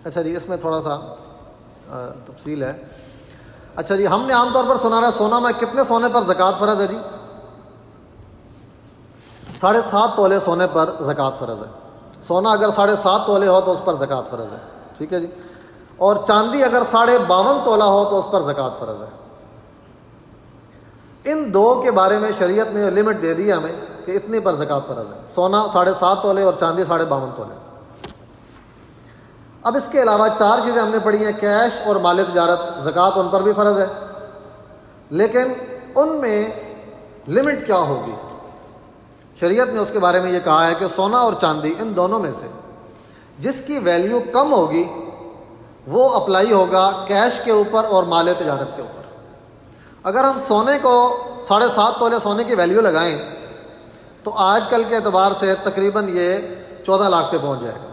اچھا جی، اس میں تھوڑا سا تفصیل ہے. اچھا جی، ہم نے عام طور پر سنا ہے سونا میں کتنے سونے پر زکوٰۃ فرض ہے جی؟ 7.5 تولے سونے پر زکوٰۃ فرض ہے. سونا اگر 7.5 تولے ہو تو اس پر زکوٰۃ فرض ہے. ٹھیک ہے جی. اور چاندی اگر 52.5 تولہ ہو تو اس پر زکوٰۃ فرض ہے. ان 2 کے بارے میں شریعت نے لمٹ دے دی ہمیں کہ اتنے پر زکوٰۃ فرض ہے. سونا 7.5 تولے اور چاندی 52.5 تولے. اب اس کے علاوہ 4 چیزیں ہم نے پڑھی ہیں: کیش اور مال تجارت. زکوٰۃ ان پر بھی فرض ہے، لیکن ان میں لمٹ کیا ہوگی؟ شریعت نے اس کے بارے میں یہ کہا ہے کہ سونا اور چاندی ان دونوں میں سے جس کی ویلیو کم ہوگی وہ اپلائی ہوگا کیش کے اوپر اور مال تجارت کے اوپر۔ اگر ہم سونے کو 7.5 تولے سونے کی ویلیو لگائیں تو آج کل کے اعتبار سے تقریباً یہ 14 لاکھ پہ پہنچ جائے گا۔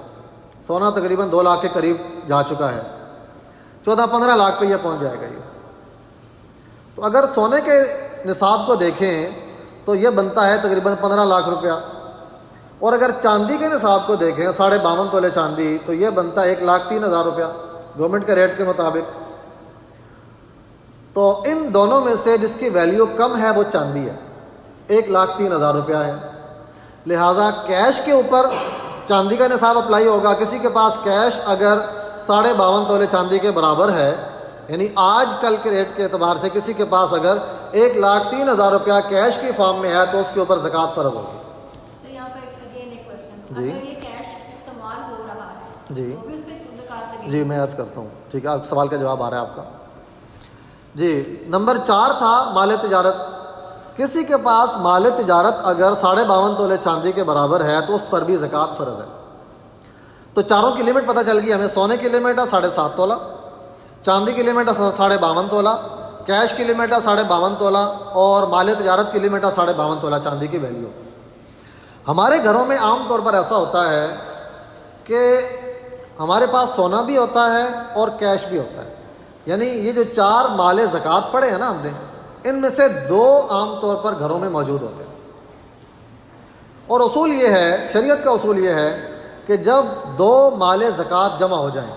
سونا تقریباً 2 لاکھ کے قریب جا چکا ہے، 14-15 لاکھ پہ یہ پہنچ جائے گا یہ۔ تو اگر سونے کے نصاب کو دیکھیں تو یہ بنتا ہے تقریباً 15 لاکھ روپیہ، اور اگر چاندی کے نصاب کو دیکھیں 52.5 تولے چاندی تو یہ بنتا ہے 1,03,000 روپیہ گورنمنٹ کے ریٹ کے مطابق۔ تو ان دونوں میں سے جس کی ویلیو کم ہے وہ چاندی ہے، 1,03,000 روپیہ ہے، لہٰذا کیش کے اوپر چاندی کا نصاب اپلائی ہوگا۔ کسی کے پاس کیش اگر 52.5 تولے چاندی کے برابر ہے، یعنی آج کل کے ریٹ کے اعتبار سے کسی کے پاس اگر 1,03,000 روپیہ کیش کی فارم میں ہے تو اس کے اوپر زکوٰۃ فرض ہوگی۔ سر یہاں پہ اگین ایک کوشچن، جی اگر یہ کیش استعمال ہو رہا ہے جی تو بھی اس پہ زکوٰۃ لگے گی؟ جی میں عرض کرتا ہوں، ٹھیک ہے، آپ سوال کا جواب آ رہا ہے آپ کا۔ جی نمبر 4 تھا مال تجارت۔ کسی کے پاس مال تجارت اگر 52.5 تولے چاندی کے برابر ہے تو اس پر بھی زکوٰۃ فرض ہے۔ تو چاروں کی لمٹ پتہ چل گئی ہمیں، سونے کی لمٹ ہے 7.5 تولہ، چاندی کی لمٹ ہے 52.5 تولہ، کیش کی لمٹ ہے 52.5 تولہ، اور مال تجارت کی لمٹ ہے 52.5 تولہ چاندی کی ویلیو۔ ہمارے گھروں میں عام طور پر ایسا ہوتا ہے کہ ہمارے پاس سونا بھی ہوتا ہے اور کیش بھی ہوتا ہے، یعنی یہ جو 4 مال زکوٰۃ پڑھے ہیں نا ہم نے، ان میں سے 2 عام طور پر گھروں میں موجود ہوتے ہیں۔ اور اصول یہ ہے، شریعت کا اصول یہ ہے کہ جب 2 مال زکوٰۃ جمع ہو جائیں،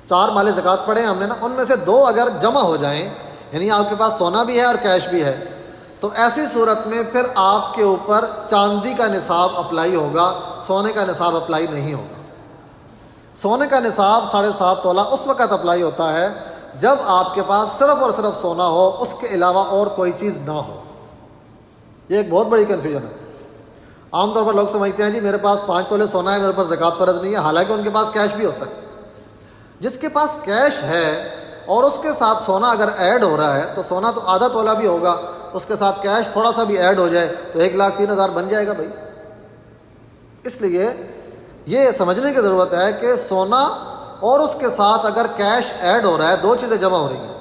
4 مال زکوٰۃ پڑھے ہیں ہم نے نا، ان میں سے 2 اگر جمع ہو جائیں، یعنی آپ کے پاس سونا بھی ہے اور کیش بھی ہے، تو ایسی صورت میں پھر آپ کے اوپر چاندی کا نصاب اپلائی ہوگا، سونے کا نصاب اپلائی نہیں ہوگا۔ سونے کا نصاب 7.5 تولہ اس وقت اپلائی ہوتا ہے جب آپ کے پاس صرف اور صرف سونا ہو، اس کے علاوہ اور کوئی چیز نہ ہو۔ یہ ایک بہت بڑی کنفیوژن ہے۔ عام طور پر لوگ سمجھتے ہیں جی میرے پاس 5 تولے سونا ہے، میرے اوپر زکوٰۃ فرض نہیں ہے، حالانکہ ان کے پاس کیش بھی ہوتا ہے۔ جس کے پاس کیش ہے اور اس کے ساتھ سونا اگر ایڈ ہو رہا ہے تو سونا تو آدھا تولہ بھی ہوگا، اس کے ساتھ کیش تھوڑا سا بھی ایڈ ہو جائے تو 1,03,000 بن جائے گا بھائی۔ اس لیے یہ سمجھنے کی ضرورت ہے کہ سونا اور اس کے ساتھ اگر کیش ایڈ ہو رہا ہے، 2 چیزیں جمع ہو رہی ہیں،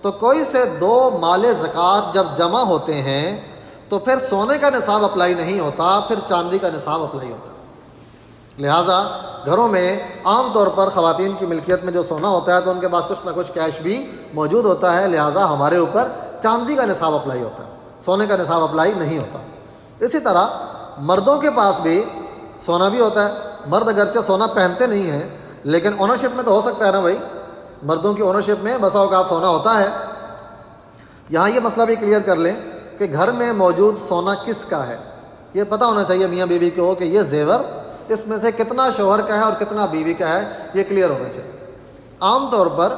تو کوئی سے 2 مال زکوٰۃ جب جمع ہوتے ہیں تو پھر سونے کا نصاب اپلائی نہیں ہوتا، پھر چاندی کا نصاب اپلائی ہوتا ہے۔ لہٰذا گھروں میں عام طور پر خواتین کی ملکیت میں جو سونا ہوتا ہے تو ان کے پاس کچھ نہ کچھ کیش بھی موجود ہوتا ہے، لہٰذا ہمارے اوپر چاندی کا نصاب اپلائی ہوتا ہے، سونے کا نصاب اپلائی نہیں ہوتا۔ اسی طرح مردوں کے پاس بھی سونا بھی ہوتا ہے، مرد اگرچہ سونا پہنتے نہیں ہیں لیکن اونرشپ میں تو ہو سکتا ہے نا بھائی، مردوں کی اونرشپ میں بسا اوقات سونا ہوتا ہے۔ یہاں یہ مسئلہ بھی کلیئر کر لیں کہ گھر میں موجود سونا کس کا ہے، یہ پتہ ہونا چاہیے میاں بیوی کو کہ یہ زیور اس میں سے کتنا شوہر کا ہے اور کتنا بیوی کا ہے، یہ کلیئر ہونا چاہیے۔ عام طور پر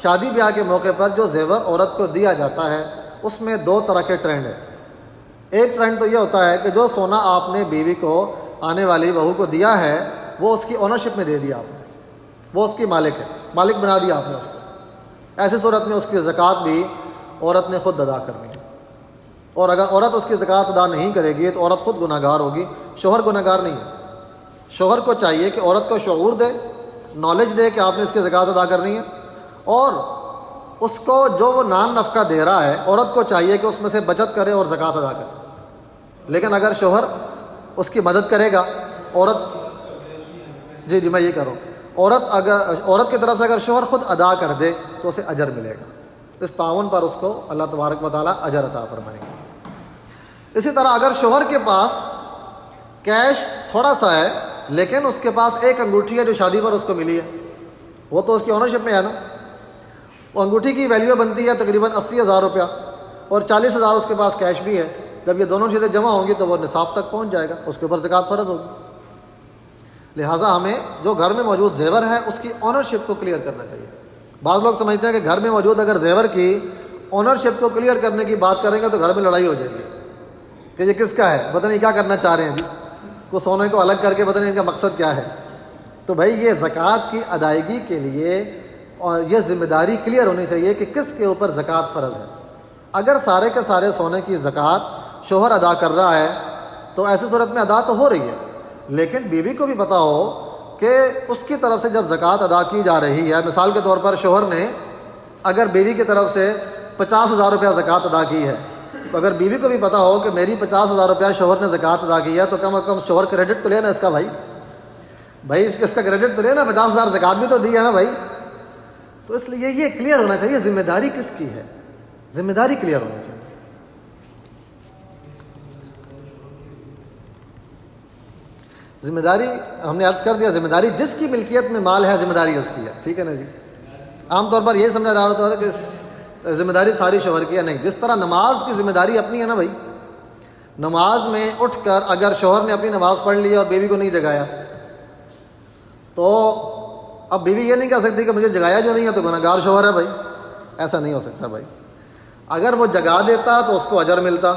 شادی بیاہ کے موقع پر جو زیور عورت کو دیا جاتا ہے اس میں 2 طرح کے ٹرینڈ ہیں۔ ایک ٹرینڈ تو یہ ہوتا ہے کہ جو سونا آپ نے بیوی کو، آنے والی بہو کو دیا ہے، وہ اس کی اونرشپ میں دے دیا آپ نے، وہ اس کی مالک ہے، مالک بنا دیا آپ نے اس کو۔ ایسی صورت میں اس کی زکوٰۃ بھی عورت نے خود ادا کرنی ہے، اور اگر عورت اس کی زکوٰۃ ادا نہیں کرے گی تو عورت خود گناہ گار ہوگی، شوہر گناہ گار نہیں ہے۔ شوہر کو چاہیے کہ عورت کو شعور دے، نالج دے کہ آپ نے اس کی زکوٰۃ ادا کرنی ہے، اور اس کو جو وہ نان نفقہ دے رہا ہے عورت کو چاہیے کہ اس میں سے بچت کرے اور زکوٰۃ ادا کرے۔ لیکن اگر شوہر اس کی مدد کرے گا، عورت جی میں یہ کہہ رہا ہوں، عورت کی طرف سے اگر شوہر خود ادا کر دے تو اسے اجر ملے گا، اس تعاون پر اس کو اللہ تبارک و تعالیٰ اجر عطا فرمائیں گے۔ اسی طرح اگر شوہر کے پاس کیش تھوڑا سا ہے لیکن اس کے پاس ایک انگوٹھی ہے جو شادی پر اس کو ملی ہے، وہ تو اس کی اونرشپ میں ہے نا، وہ انگوٹھی کی ویلیو بنتی ہے تقریباً 80,000 روپیہ، اور 40,000 اس کے پاس کیش بھی ہے۔ جب یہ دونوں چیزیں جمع ہوں گی تو وہ نصاب تک پہنچ جائے گا، اس کے اوپر زکوٰۃ فرض ہوگی۔ لہٰذا ہمیں جو گھر میں موجود زیور ہے اس کی اونرشپ کو کلیئر کرنا چاہیے۔ بعض لوگ سمجھتے ہیں کہ گھر میں موجود اگر زیور کی اونرشپ کو کلیئر کرنے کی بات کریں گے تو گھر میں لڑائی ہو جائے گی کہ یہ کس کا ہے، پتہ نہیں کیا کرنا چاہ رہے ہیں جی، کو سونے کو الگ کر کے پتہ نہیں ان کا مقصد کیا ہے۔ تو بھائی یہ زکوٰۃ کی ادائیگی کے لیے یہ ذمہ داری کلیئر ہونی چاہیے کہ کس کے اوپر زکوٰۃ فرض ہے۔ اگر سارے کے سارے سونے کی زکوٰۃ شوہر ادا کر رہا ہے تو ایسی صورت میں ادا تو ہو رہی ہے، لیکن بیوی کو بھی پتہ ہو کہ اس کی طرف سے جب زکوٰۃ ادا کی جا رہی ہے، مثال کے طور پر شوہر نے اگر بیوی کی طرف سے 50,000 روپیہ زکوٰۃ ادا کی ہے، تو اگر بیوی کو بھی پتہ ہو کہ میری 50,000 روپیہ شوہر نے زکوٰۃ ادا کی ہے، تو کم از کم شوہر کریڈٹ تو لینا اس کا، بھائی اس کا کریڈٹ تو لینا، 50,000 زکوٰۃ بھی تو دی ہے نا بھائی۔ تو اس لیے یہ کلیئر ہونا چاہیے ذمہ داری کس کی ہے، ذمہ داری کلیئر ہونی چاہیے۔ ذمہ داری ہم نے عرض کر دیا، ذمہ داری جس کی ملکیت میں مال ہے ذمہ داری اس کی ہے، ٹھیک ہے نا جی۔ عام طور پر یہ سمجھا جا رہا ہے کہ ذمہ داری ساری شوہر کی ہے، نہیں، جس طرح نماز کی ذمہ داری اپنی ہے نا بھائی، نماز میں اٹھ کر اگر شوہر نے اپنی نماز پڑھ لی اور بیوی کو نہیں جگایا، تو اب بیوی یہ نہیں کہہ سکتی کہ مجھے جگایا جو نہیں ہے تو گناہ گار شوہر ہے بھائی، ایسا نہیں ہو سکتا بھائی۔ اگر وہ جگا دیتا تو اس کو اجر ملتا،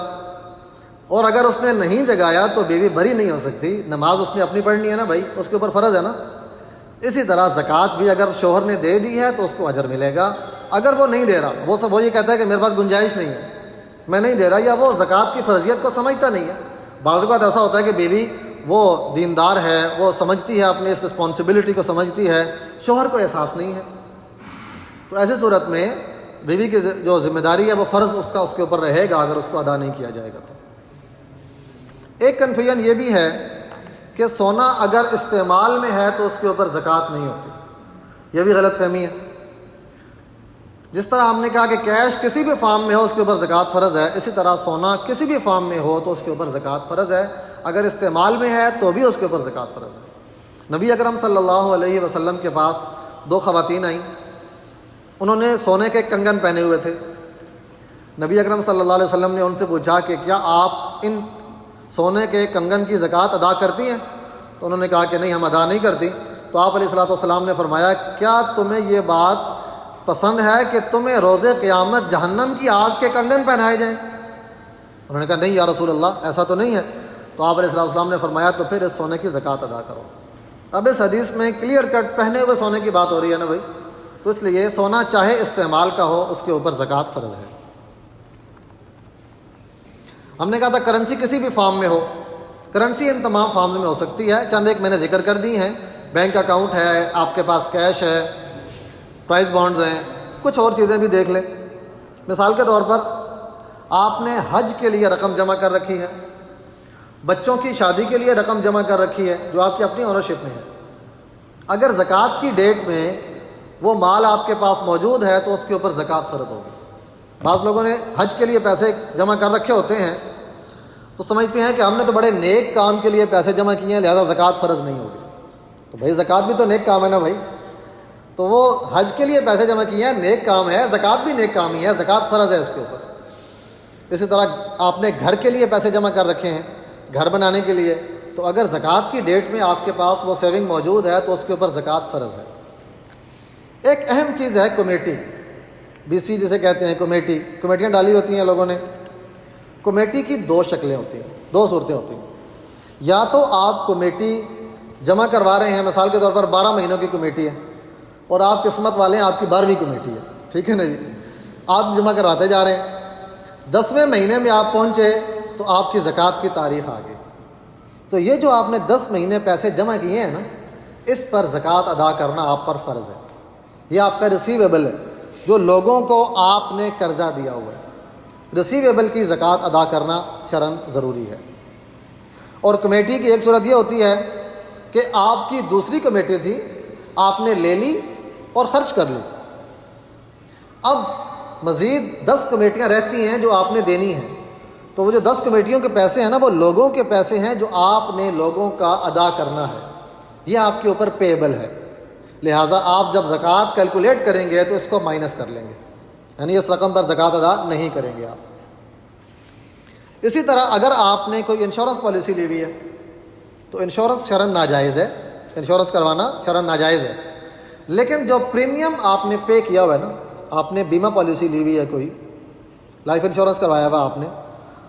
اور اگر اس نے نہیں جگایا تو بیوی بری نہیں ہو سکتی، نماز اس نے اپنی پڑھنی ہے نا بھائی، اس کے اوپر فرض ہے نا۔ اسی طرح زکوٰۃ بھی اگر شوہر نے دے دی ہے تو اس کو اجر ملے گا، اگر وہ نہیں دے رہا، وہ یہ کہتا ہے کہ میرے پاس گنجائش نہیں ہے، میں نہیں دے رہا، یا وہ زکوٰۃ کی فرضیت کو سمجھتا نہیں ہے۔ بعض اوقات ایسا ہوتا ہے کہ بیوی وہ دیندار ہے، وہ سمجھتی ہے اپنی اس رسپانسبلٹی کو سمجھتی ہے، شوہر کو احساس نہیں ہے، تو ایسی صورت میں بیوی کی جو ذمہ داری ہے وہ فرض اس کا اس کے اوپر رہے گا اگر اس کو ادا نہیں کیا جائے گا تو۔ ایک کنفیوژن یہ بھی ہے کہ سونا اگر استعمال میں ہے تو اس کے اوپر زکوٰۃ نہیں ہوتی، یہ بھی غلط فہمی ہے۔ جس طرح ہم نے کہا کہ کیش کسی بھی فارم میں ہو اس کے اوپر زکوٰۃ فرض ہے، اسی طرح سونا کسی بھی فارم میں ہو تو اس کے اوپر زکوٰۃ فرض ہے، اگر استعمال میں ہے تو بھی اس کے اوپر زکوٰۃ فرض ہے۔ نبی اکرم صلی اللہ علیہ وسلم کے پاس 2 خواتین آئیں، انہوں نے سونے کے کنگن پہنے ہوئے تھے۔ نبی اکرم صلی اللہ علیہ وسلم نے ان سے پوچھا کہ کیا آپ ان سونے کے کنگن کی زکوٰۃ ادا کرتی ہیں؟ تو انہوں نے کہا کہ نہیں، ہم ادا نہیں کرتی۔ تو آپ علیہ الصلوۃ والسلام نے فرمایا کیا تمہیں یہ بات پسند ہے کہ تمہیں روز قیامت جہنم کی آگ کے کنگن پہنائے جائیں؟ انہوں نے کہا نہیں یا رسول اللہ، ایسا تو نہیں ہے۔ تو آپ علیہ الصلوۃ والسلام نے فرمایا تو پھر اس سونے کی زکوٰۃ ادا کرو۔ اب اس حدیث میں کلیئر کٹ پہنے ہوئے سونے کی بات ہو رہی ہے نا بھائی، تو اس لیے سونا چاہے استعمال کا ہو اس کے اوپر زکوٰۃ فرض ہے۔ ہم نے کہا تھا کرنسی کسی بھی فارم میں ہو، کرنسی ان تمام فارمز میں ہو سکتی ہے، چند ایک میں نے ذکر کر دی ہیں، بینک اکاؤنٹ ہے، آپ کے پاس کیش ہے، پرائز بانڈز ہیں، کچھ اور چیزیں بھی دیکھ لیں۔ مثال کے طور پر آپ نے حج کے لیے رقم جمع کر رکھی ہے، بچوں کی شادی کے لیے رقم جمع کر رکھی ہے جو آپ کی اپنی اونرشپ میں ہے، اگر زکوٰۃ کی ڈیٹ میں وہ مال آپ کے پاس موجود ہے تو اس کے اوپر زکوٰۃ فرض ہوگی۔ بعض لوگوں نے حج کے لیے پیسے جمع کر رکھے ہوتے ہیں تو سمجھتے ہیں کہ ہم نے تو بڑے نیک کام کے لیے پیسے جمع کیے ہیں لہذا زکوٰۃ فرض نہیں ہوگی۔ تو بھائی زکوٰۃ بھی تو نیک کام ہے نا بھائی، تو وہ حج کے لیے پیسے جمع کیے ہیں، نیک کام ہے، زکوٰۃ بھی نیک کام ہی ہے، زکوٰۃ فرض ہے اس کے اوپر۔ اسی طرح آپ نے گھر کے لیے پیسے جمع کر رکھے ہیں، گھر بنانے کے لیے، تو اگر زکوٰۃ کی ڈیٹ میں آپ کے پاس وہ سیونگ موجود ہے تو اس کے اوپر زکوٰۃ فرض ہے۔ ایک اہم چیز ہے کمیٹی، BC جسے کہتے ہیں، کمیٹیاں ڈالی ہوتی ہیں لوگوں نے۔ کمیٹی کی 2 شکلیں ہوتی ہیں، 2 صورتیں ہوتی ہیں۔ یا تو آپ کمیٹی جمع کروا رہے ہیں، مثال کے طور پر 12 مہینوں کی کمیٹی ہے اور آپ قسمت والے ہیں، آپ کی 12ویں کمیٹی ہے، ٹھیک ہے نا جی، آپ جمع کرواتے جا رہے ہیں، 10ویں مہینے میں آپ پہنچے تو آپ کی زکوٰۃ کی تاریخ آ گئی، تو یہ جو آپ نے 10 مہینے پیسے جمع کیے ہیں نا، اس پر زکوٰۃ ادا کرنا آپ پر فرض ہے۔ یہ آپ کا ریسیویبل ہے جو لوگوں کو آپ نے قرضہ دیا ہوا ہے، ریسیویبل کی زکوٰۃ ادا کرنا شرعاً ضروری ہے۔ اور کمیٹی کی ایک صورت یہ ہوتی ہے کہ آپ کی دوسری کمیٹی تھی، آپ نے لے لی اور خرچ کر لی، اب مزید 10 کمیٹیاں رہتی ہیں جو آپ نے دینی ہیں، تو وہ جو 10 کمیٹیوں کے پیسے ہیں نا، وہ لوگوں کے پیسے ہیں جو آپ نے لوگوں کا ادا کرنا ہے، یہ آپ کے اوپر پیبل ہے، لہٰذا آپ جب زکوٰۃ کیلکولیٹ کریں گے تو اس کو مائنس کر لیں گے، یعنی اس رقم پر زکوٰۃ ادا نہیں کریں گے آپ۔ اسی طرح اگر آپ نے کوئی انشورنس پالیسی لی ہوئی ہے تو انشورنس شرعاً ناجائز ہے، انشورنس کروانا شرعاً ناجائز ہے، لیکن جو پریمیم آپ نے پے کیا ہوا ہے نا، آپ نے بیمہ پالیسی لی ہوئی ہے، کوئی لائف انشورنس کروایا ہوا آپ نے،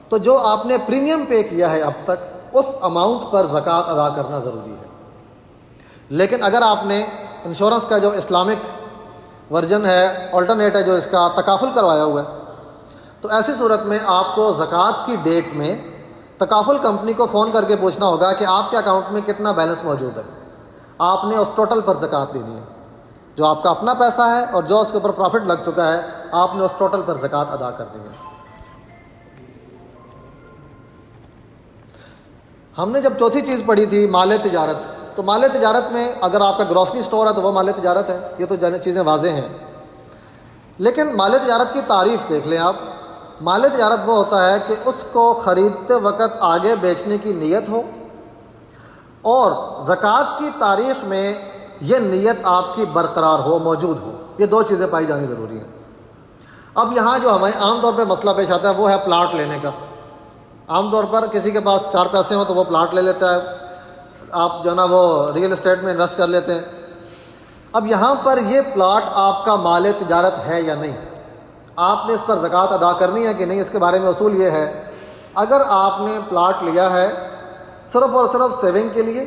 تو جو آپ نے پریمیم پے کیا ہے اب تک اس اماؤنٹ پر زکوٰۃ ادا کرنا ضروری ہے۔ لیکن اگر آپ نے انشورنس کا جو اسلامک ورژن ہے، آلٹرنیٹ ہے جو اس کا تکافل کروایا ہوا ہے، تو ایسی صورت میں آپ کو زکوٰۃ کی ڈیٹ میں تکافل کمپنی کو فون کر کے پوچھنا ہوگا کہ آپ کے اکاؤنٹ میں کتنا بیلنس موجود ہے. آپ نے اس ٹوٹل پر زکوٰۃ دینی ہے. جو آپ کا اپنا پیسہ ہے اور جو اس کے اوپر پروفٹ لگ چکا ہے, آپ نے اس ٹوٹل پر زکوٰۃ ادا کرنی ہے. ہم نے جب چوتھی چیز پڑھی تھی مال تجارت, تو مال تجارت میں اگر آپ کا گروسری سٹور ہے تو وہ مال تجارت ہے, یہ تو چیزیں واضح ہیں. لیکن مال تجارت کی تعریف دیکھ لیں آپ. مال تجارت وہ ہوتا ہے کہ اس کو خریدتے وقت آگے بیچنے کی نیت ہو, اور زکوٰۃ کی تاریخ میں یہ نیت آپ کی برقرار ہو, موجود ہو. یہ دو چیزیں پائی جانی ضروری ہیں. اب یہاں جو ہمیں عام طور پہ مسئلہ پیش آتا ہے وہ ہے پلاٹ لینے کا. عام طور پر کسی کے پاس 4 پیسے ہوں تو وہ پلاٹ لے لیتا ہے, آپ جو ہے نا وہ ریئل اسٹیٹ میں انویسٹ کر لیتے ہیں. اب یہاں پر یہ پلاٹ آپ کا مال تجارت ہے یا نہیں, آپ نے اس پر زکوٰۃ ادا کرنی ہے کہ نہیں, اس کے بارے میں اصول یہ ہے. اگر آپ نے پلاٹ لیا ہے صرف اور صرف سیونگ کے لیے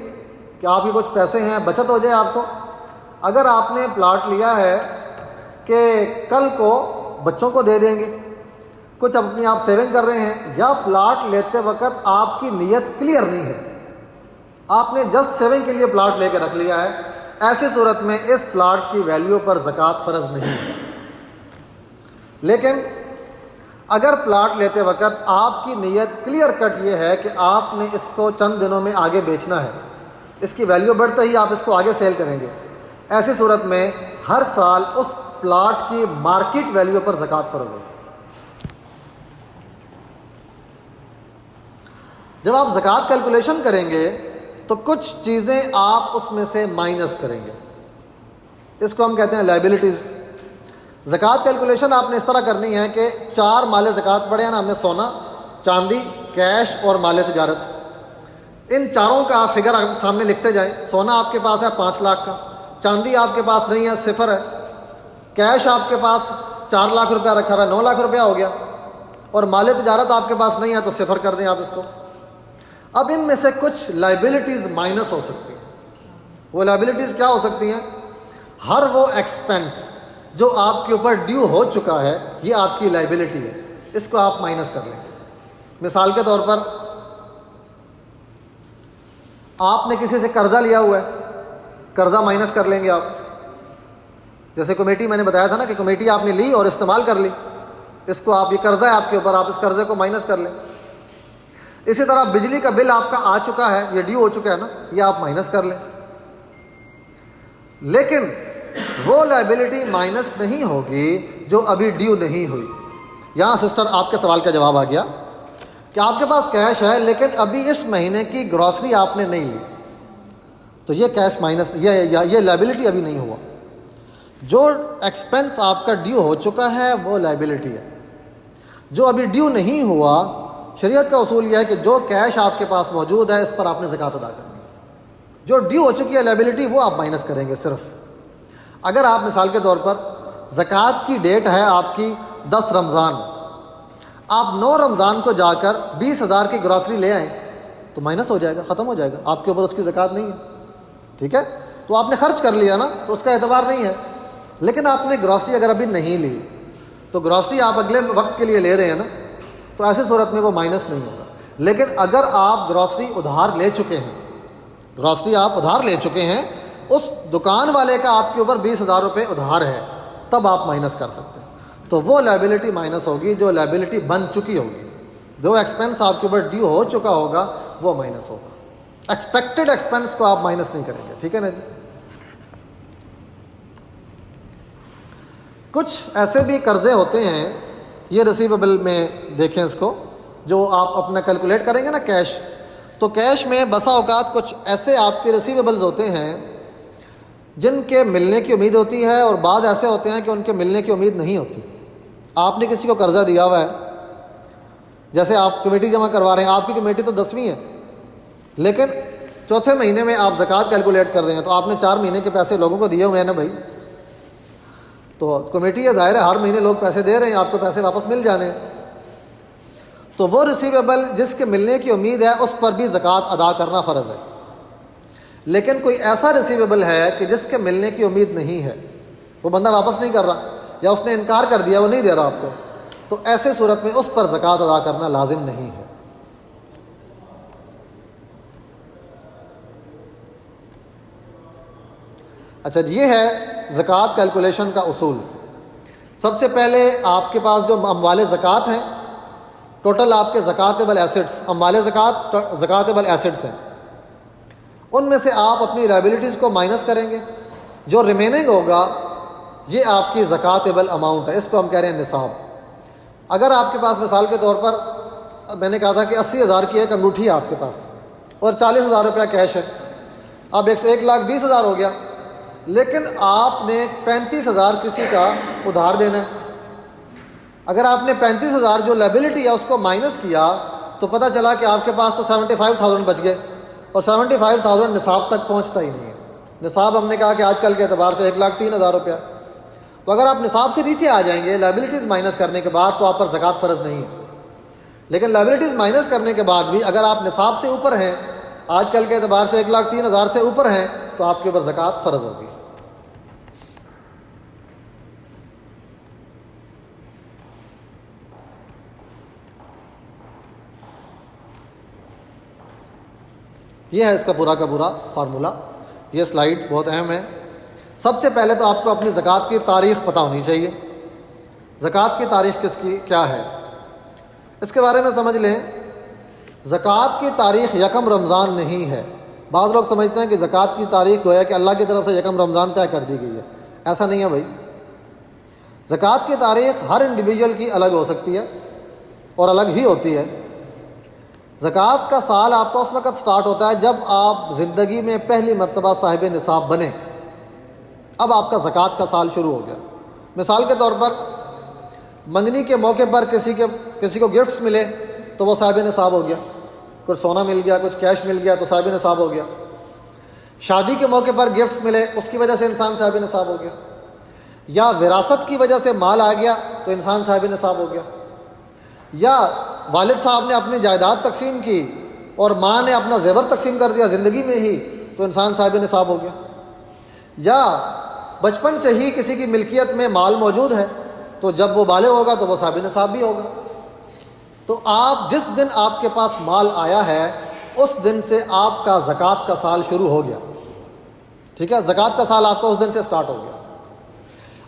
کہ آپ کے کچھ پیسے ہیں بچت ہو جائے آپ کو, اگر آپ نے پلاٹ لیا ہے کہ کل کو بچوں کو دے دیں گے, کچھ اپنی آپ سیونگ کر رہے ہیں, یا پلاٹ لیتے وقت آپ کی نیت کلیئر نہیں ہے, آپ نے جسٹ سیونگ کے لیے پلاٹ لے کے رکھ لیا ہے, ایسی صورت میں اس پلاٹ کی ویلیو پر زکوٰۃ فرض نہیں ہے. لیکن اگر پلاٹ لیتے وقت آپ کی نیت کلیئر کٹ یہ ہے کہ آپ نے اس کو چند دنوں میں آگے بیچنا ہے, اس کی ویلیو بڑھتے ہی آپ اس کو آگے سیل کریں گے, ایسی صورت میں ہر سال اس پلاٹ کی مارکیٹ ویلیو پر زکوٰۃ فرض ہوگی. جب آپ زکوٰۃ کیلکولیشن کریں گے تو کچھ چیزیں آپ اس میں سے مائنس کریں گے, اس کو ہم کہتے ہیں لائبلٹیز. زکوٰۃ کیلکولیشن آپ نے اس طرح کرنی ہے کہ 4 مال زکوٰۃ پڑے ہیں نا ہم نے, سونا, چاندی, کیش اور مال تجارت. ان چاروں کا فگر آپ سامنے لکھتے جائیں. سونا آپ کے پاس ہے 5 لاکھ کا, چاندی آپ کے پاس نہیں ہے, 0 ہے, کیش آپ کے پاس 4 لاکھ روپیہ رکھا ہوا ہے, 9 لاکھ روپیہ ہو گیا, اور مال تجارت آپ کے پاس نہیں ہے تو 0 کر دیں آپ اس کو. اب ان میں سے کچھ لائبلٹیز مائنس ہو سکتی ہیں. وہ لائبلٹیز کیا ہو سکتی ہیں؟ ہر وہ ایکسپنس جو آپ کے اوپر ڈیو ہو چکا ہے, یہ آپ کی لائبلٹی ہے, اس کو آپ مائنس کر لیں. مثال کے طور پر آپ نے کسی سے قرضہ لیا ہوا ہے, قرضہ مائنس کر لیں گے آپ. جیسے کمیٹی میں نے بتایا تھا نا کہ کمیٹی آپ نے لی اور استعمال کر لی, اس کو آپ, یہ قرضہ ہے آپ کے اوپر, آپ اس قرضے کو مائنس کر لیں. اسی طرح بجلی کا بل آپ کا آ چکا ہے, یہ ڈیو ہو چکا ہے نا, یہ آپ مائنس کر لیں. لیکن وہ لائبلٹی مائنس نہیں ہوگی جو ابھی ڈیو نہیں ہوئی. یہاں سسٹر آپ کے سوال کا جواب آ گیا کہ آپ کے پاس کیش ہے لیکن ابھی اس مہینے کی گروسری آپ نے نہیں لی, تو یہ کیش مائنس, یہ لائبلٹی ابھی نہیں ہوا. جو ایکسپنس آپ کا ڈیو ہو چکا ہے وہ لائبلٹی ہے. جو ابھی ڈیو نہیں ہوا, شریعت کا اصول یہ ہے کہ جو کیش آپ کے پاس موجود ہے اس پر آپ نے زکوٰۃ ادا کرنی ہے. جو ڈیو ہو چکی ہے لائبلٹی وہ آپ مائنس کریں گے. صرف اگر آپ مثال کے طور پر زکوٰۃ کی ڈیٹ ہے آپ کی 10 رمضان, آپ 9 رمضان کو جا کر 20,000 کی گروسری لے آئیں تو مائنس ہو جائے گا, ختم ہو جائے گا, آپ کے اوپر اس کی زکوٰۃ نہیں ہے. ٹھیک ہے, تو آپ نے خرچ کر لیا نا تو اس کا اعتبار نہیں ہے. لیکن آپ نے گروسری اگر ابھی نہیں لی تو گروسری آپ اگلے وقت کے لیے لے رہے ہیں نا, تو ایسی صورت میں وہ مائنس نہیں ہوگا. لیکن اگر آپ گروسری ادھار لے چکے ہیں, گروسری آپ ادھار لے چکے ہیں, اس دکان والے کا آپ کے اوپر 20,000 روپے ادھار ہے, تب آپ مائنس کر سکتے ہیں. تو وہ لائبلٹی مائنس ہوگی جو لائبلٹی بن چکی ہوگی. جو ایکسپنس آپ کے اوپر ڈیو ہو چکا ہوگا وہ مائنس ہوگا. ایکسپیکٹڈ ایکسپنس کو آپ مائنس نہیں کریں گے. ٹھیک ہے نا جی. کچھ ایسے بھی قرضے ہوتے ہیں, یہ ریسیویبل میں دیکھیں اس کو, جو آپ اپنا کیلکولیٹ کریں گے نا کیش, تو کیش میں بسا اوقات کچھ ایسے آپ کے ریسیویبلز ہوتے ہیں جن کے ملنے کی امید ہوتی ہے, اور بعض ایسے ہوتے ہیں کہ ان کے ملنے کی امید نہیں ہوتی. آپ نے کسی کو قرضہ دیا ہوا ہے, جیسے آپ کمیٹی جمع کروا رہے ہیں, آپ کی کمیٹی تو 10ویں ہے, لیکن چوتھے مہینے میں آپ زکوٰۃ کیلکولیٹ کر رہے ہیں, تو آپ نے 4 مہینے کے پیسے لوگوں کو دیے ہوئے ہیں نا بھائی, تو کمیٹی یہ ظاہر ہے ہر مہینے لوگ پیسے دے رہے ہیں, آپ کو پیسے واپس مل جانے ہیں. تو وہ ریسیویبل جس کے ملنے کی امید ہے اس پر بھی زکوٰۃ ادا کرنا فرض ہے. لیکن کوئی ایسا ریسیویبل ہے کہ جس کے ملنے کی امید نہیں ہے, وہ بندہ واپس نہیں کر رہا یا اس نے انکار کر دیا, وہ نہیں دے رہا آپ کو, تو ایسے صورت میں اس پر زکوٰۃ ادا کرنا لازم نہیں ہے. اچھا یہ ہے زکوٰۃ کیلکولیشن کا اصول۔ سب سے پہلے آپ کے پاس جو اموال زکوٰۃ ہیں، ٹوٹل آپ کے زکوٰۃیبل ایسٹس، اموال زکوٰۃ زکوٰۃیبل ایسٹس ہیں، ان میں سے آپ اپنی لائبلٹیز کو مائنس کریں گے، جو ریمیننگ ہوگا یہ آپ کی زکوٰۃیبل اماؤنٹ ہے، اس کو ہم کہہ رہے ہیں نصاب۔ اگر آپ کے پاس مثال کے طور پر میں نے کہا تھا کہ 80,000 کی ایک انگوٹھی ہے آپ کے پاس اور 40,000 روپیہ کیش ہے، اب 1,20,000 ہو گیا، لیکن آپ نے 35,000 کسی کا ادھار دینا ہے۔ اگر آپ نے 35,000 جو لائبلٹی ہے اس کو مائنس کیا تو پتہ چلا کہ آپ کے پاس تو 75,000 بچ گئے، اور 75,000 نصاب تک پہنچتا ہی نہیں ہے۔ نصاب ہم نے کہا کہ آج کل کے اعتبار سے 1,03,000 روپیہ، تو اگر آپ نصاب سے نیچے آ جائیں گے لائبلٹیز مائنس کرنے کے بعد تو آپ پر زکوٰۃ فرض نہیں ہے۔ لیکن لائبلٹیز مائنس کرنے کے بعد بھی اگر آپ نصاب سے اوپر ہیں، آج کل کے اعتبار سے 1,03,000 سے اوپر ہیں، تو آپ کے اوپر زکوٰۃ فرض ہوگی۔ یہ ہے اس کا پورا فارمولہ۔ یہ سلائیڈ بہت اہم ہے۔ سب سے پہلے تو آپ کو اپنی زکوٰۃ کی تاریخ پتہ ہونی چاہیے۔ زکوٰۃ کی تاریخ کس کی کیا ہے، اس کے بارے میں سمجھ لیں۔ زکوٰۃ کی تاریخ یکم رمضان نہیں ہے۔ بعض لوگ سمجھتے ہیں کہ زکوٰۃ کی تاریخ گویا کہ اللہ کی طرف سے یکم رمضان طے کر دی گئی ہے، ایسا نہیں ہے بھائی۔ زکوٰۃ کی تاریخ ہر انڈیویجول کی الگ ہو سکتی ہے اور الگ ہی ہوتی ہے۔ زکوٰۃ کا سال آپ کا اس وقت سٹارٹ ہوتا ہے جب آپ زندگی میں پہلی مرتبہ صاحب نصاب بنے، اب آپ کا زکوٰۃ کا سال شروع ہو گیا۔ مثال کے طور پر منگنی کے موقع پر کسی کو گفٹس ملے تو وہ صاحب نصاب ہو گیا، کچھ سونا مل گیا، کچھ کیش مل گیا تو صاحب نصاب ہو گیا۔ شادی کے موقع پر گفٹس ملے، اس کی وجہ سے انسان صاحب نصاب ہو گیا، یا وراثت کی وجہ سے مال آ گیا تو انسان صاحب نصاب ہو گیا، یا والد صاحب نے اپنی جائیداد تقسیم کی اور ماں نے اپنا زیور تقسیم کر دیا زندگی میں ہی تو انسان صاحب نصاب ہو گیا، یا بچپن سے ہی کسی کی ملکیت میں مال موجود ہے تو جب وہ بالغ ہوگا تو وہ صاحب نصاب بھی ہوگا۔ تو آپ جس دن آپ کے پاس مال آیا ہے اس دن سے آپ کا زکوٰۃ کا سال شروع ہو گیا، ٹھیک ہے، زکوٰۃ کا سال آپ کا اس دن سے سٹارٹ ہو گیا۔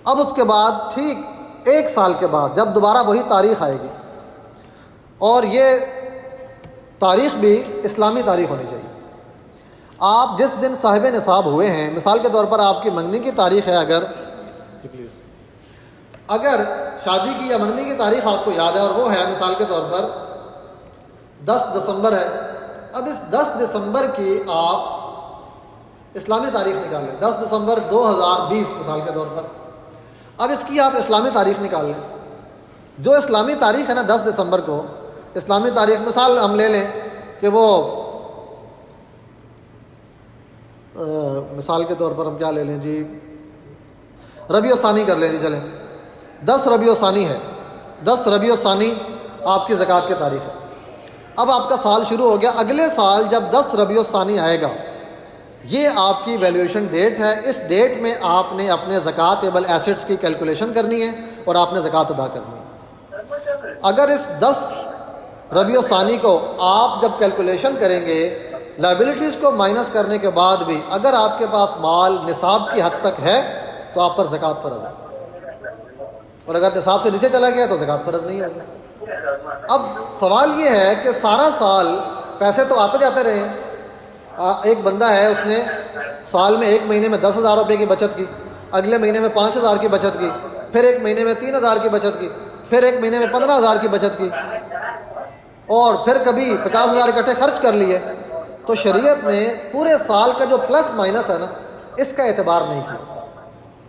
اب اس کے بعد ٹھیک 1 سال کے بعد جب دوبارہ وہی تاریخ آئے گی، اور یہ تاریخ بھی اسلامی تاریخ ہونی چاہیے۔ آپ جس دن صاحب نصاب ہوئے ہیں، مثال کے طور پر آپ کی منگنی کی تاریخ ہے، اگر شادی کی یا منگنی کی تاریخ آپ کو یاد ہے اور وہ ہے مثال کے طور پر 10 دسمبر ہے، اب اس 10 دسمبر کی آپ اسلامی تاریخ نکال لیں، 10 دسمبر 2020 مثال کے طور پر، اب اس کی آپ اسلامی تاریخ نکال لیں۔ جو اسلامی تاریخ ہے نا 10 دسمبر کو، اسلامی تاریخ مثال ہم لے لیں کہ وہ مثال کے طور پر ہم کیا لے لیں جی، ربیع الثانی کر لیں جی، چلیں 10 ربیع الثانی ہے، 10 ربیع الثانی آپ کی زکوٰۃ کی تاریخ ہے۔ اب آپ کا سال شروع ہو گیا، اگلے سال جب 10 ربیع الثانی آئے گا، یہ آپ کی ویلیویشن ڈیٹ ہے، اس ڈیٹ میں آپ نے اپنے زکوٰۃیبل ایسٹس کی کیلکولیشن کرنی ہے اور آپ نے زکوٰۃ ادا کرنی ہے۔ اگر اس 10 ربیع الثانی کو آپ جب کیلکولیشن کریں گے لائبلٹیز کو مائنس کرنے کے بعد بھی اگر آپ کے پاس مال نصاب کی حد تک ہے تو آپ پر زکوٰۃ فرض ہے، اور اگر نصاب سے نیچے چلا گیا تو زکوٰۃ فرض نہیں ہوگی۔ اب سوال یہ ہے کہ سارا سال پیسے تو آتے جاتے رہے، ایک بندہ ہے اس نے سال میں 1 مہینے میں 10,000 روپے کی بچت کی، اگلے مہینے میں 5,000 کی بچت کی، پھر 1 مہینے میں 3,000 کی بچت کی، پھر 1 مہینے میں 15,000 کی بچت کی، اور پھر کبھی 50,000 اکٹھے خرچ کر لیے، تو شریعت نے پورے سال کا جو پلس مائنس ہے نا اس کا اعتبار نہیں کیا۔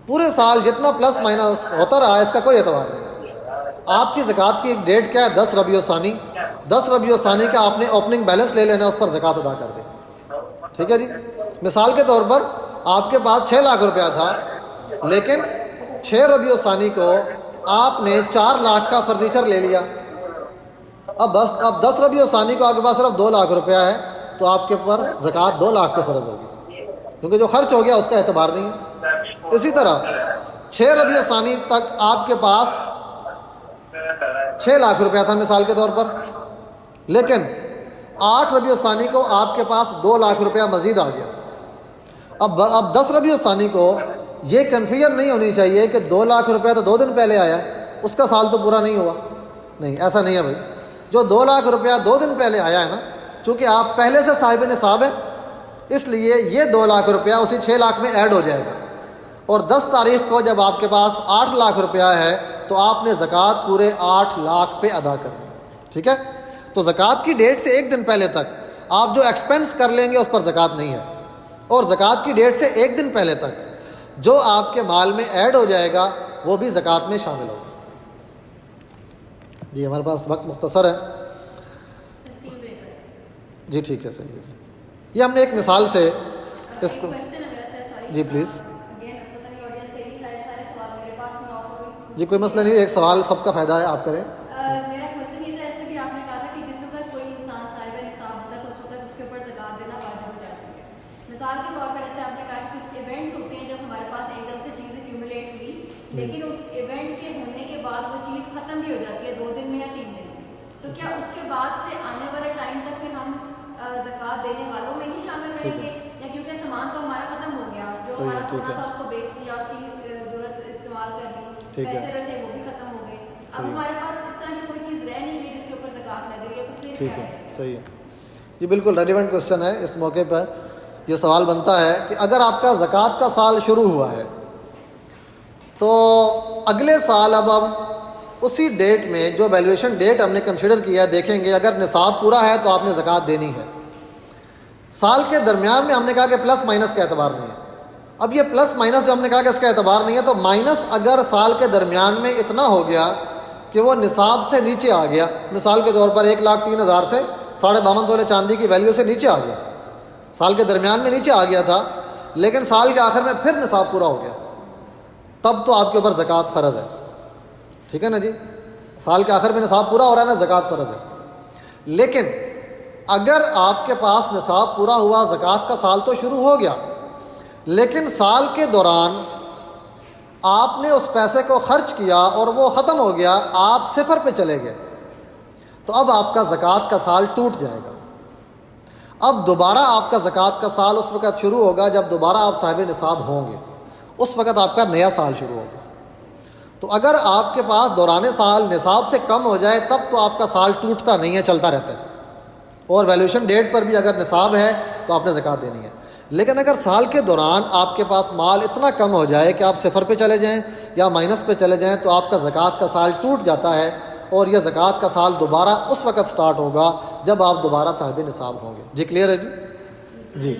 پورے سال جتنا پلس مائنس ہوتا رہا اس کا کوئی اعتبار نہیں۔ آپ کی زکوٰۃ کی ایک ڈیٹ کیا ہے، 10 ربیع الثانی، 10 ربیع الثانی کا آپ نے اوپننگ بیلنس لے لینا، اس پر زکوٰۃ ادا کر دیں، ٹھیک ہے جی۔ مثال کے طور پر آپ کے پاس 6 لاکھ روپیہ تھا، لیکن 6 ربیع الثانی کو آپ نے 4 لاکھ کا فرنیچر لے لیا، اب 10 ربیع الثانی کو آپ کے پاس صرف 2 لاکھ روپیہ ہے تو آپ کے اوپر زکوٰۃ 2 لاکھ پہ فرض ہوگی، کیونکہ جو خرچ ہو گیا اس کا اعتبار نہیں ہے۔ اسی طرح 6 ربیع الثانی تک آپ کے پاس 6 لاکھ روپیہ تھا مثال کے طور پر، لیکن 8 ربیع الثانی کو آپ کے پاس 2 لاکھ روپیہ مزید آ گیا، اب 10 ربیع الثانی کو یہ کنفیوژن نہیں ہونی چاہیے کہ 2 لاکھ روپیہ تو 2 دن پہلے آیا ہے، اس کا سال تو پورا نہیں ہوا. نہیں، ایسا نہیں ہے بھائی. جو 2 لاکھ روپیہ 2 دن پہلے آیا ہے نا، چونکہ آپ پہلے سے صاحب نصاب ہیں، اس لیے یہ 2 لاکھ روپیہ اسی 6 لاکھ میں ایڈ ہو جائے گا. اور 10 تاریخ کو جب آپ کے پاس 8 لاکھ روپیہ ہے تو آپ نے زکوٰۃ پورے 8 لاکھ پہ ادا کرنی ہے. ٹھیک ہے؟ تو زکوٰۃ کی ڈیٹ سے 1 دن پہلے تک آپ جو ایکسپینس کر لیں گے اس پر زکوٰۃ نہیں ہے، اور زکوٰۃ کی ڈیٹ سے 1 دن پہلے تک جو آپ کے مال میں ایڈ ہو جائے گا وہ بھی زکوٰۃ میں شامل ہوگا. جی ہمارے پاس وقت مختصر ہے. جی ٹھیک ہے، صحیح ہے. جی یہ ہم نے ایک مثال سے اس کو، جی پلیز. جی کوئی مسئلہ نہیں، ایک سوال سب کا فائدہ ہے، آپ کریں. میرا کوشچن یہ تھا، ایسے بھی آپ نے کہا تھا کہ جس وقت کوئی انسان صاحب نصاب ہوتا ہے تو اس وقت اس کے اوپر زکوٰۃ دینا واجب ہو جاتی ہے. مثال کے طور پر ایسے آپ نے کہا کہ کچھ ایونٹس ہوتے ہیں جب ہمارے پاس ایک دم سے چیز ایکیومولیٹ ہوئی، لیکن اس ایونٹ کے ہونے کے بعد وہ چیز ختم بھی ہو جاتی ہے 2 دن میں یا 3 دن میں، تو کیا اس کے بعد سے آنے والے ٹائم تک پھر ہم زکوٰۃ دینے والوں میں ہی شامل رہیں گے، یا کیونکہ سامان تو ہمارا ختم ہو گیا، جو ہمارا سونا تھا اس کو بیچ دیا، اس کی ضرورت استعمال کر لی، پیسے رکھے وہ بھی ختم ہو گئے، اب ہمارے پاس اس طرح کی کوئی چیز رہ نہیں گئی جس کے اوپر زکوٰۃ لگ رہی ہے، تو پھر ٹھیک کیا ہے، ہے؟ صحیح ہے. جی بالکل ریلیونٹ کوشچن ہے. اس موقع پر یہ سوال بنتا ہے کہ اگر آپ کا زکوٰۃ کا سال شروع ہوا ہے تو اگلے سال اب ہم اسی ڈیٹ میں جو ویلیویشن ڈیٹ ہم نے کنسیڈر کیا ہے دیکھیں گے، اگر نصاب پورا ہے تو آپ نے زکوٰۃ دینی ہے. سال کے درمیان میں ہم نے کہا کہ پلس مائنس کا اعتبار نہیں ہے. اب یہ پلس مائنس جو ہم نے کہا کہ اس کا اعتبار نہیں ہے، تو مائنس اگر سال کے درمیان میں اتنا ہو گیا کہ وہ نصاب سے نیچے آ گیا، مثال کے طور پر 1,03,000 سے 52.5 تولے چاندی کی ویلیو سے نیچے آ گیا، سال کے درمیان میں نیچے آ گیا تھا، لیکن سال کے آخر میں پھر نصاب پورا ہو گیا، تب تو آپ کے اوپر زکوٰۃ فرض ہے. ٹھیک ہے نا جی؟ سال کے آخر میں نصاب پورا ہو رہا ہے نا، زکوٰۃ فرض ہے. لیکن اگر آپ کے پاس نصاب پورا ہوا، زکوٰۃ کا سال تو شروع ہو گیا، لیکن سال کے دوران آپ نے اس پیسے کو خرچ کیا اور وہ ختم ہو گیا، آپ صفر پہ چلے گئے، تو اب آپ کا زکوٰۃ کا سال ٹوٹ جائے گا. اب دوبارہ آپ کا زکوٰۃ کا سال اس وقت شروع ہوگا جب دوبارہ آپ صاحب نصاب ہوں گے، اس وقت آپ کا نیا سال شروع ہوگا. تو اگر آپ کے پاس دوران سال نصاب سے کم ہو جائے تب تو آپ کا سال ٹوٹتا نہیں ہے، چلتا رہتا ہے، اور ویلیوشن ڈیٹ پر بھی اگر نصاب ہے تو آپ نے زکوٰۃ دینی ہے. لیکن اگر سال کے دوران آپ کے پاس مال اتنا کم ہو جائے کہ آپ صفر پہ چلے جائیں یا مائنس پہ چلے جائیں تو آپ کا زکوٰۃ کا سال ٹوٹ جاتا ہے، اور یہ زکوٰۃ کا سال دوبارہ اس وقت سٹارٹ ہوگا جب آپ دوبارہ صاحب نصاب ہوں گے. جی کلیئر ہے جی؟ جی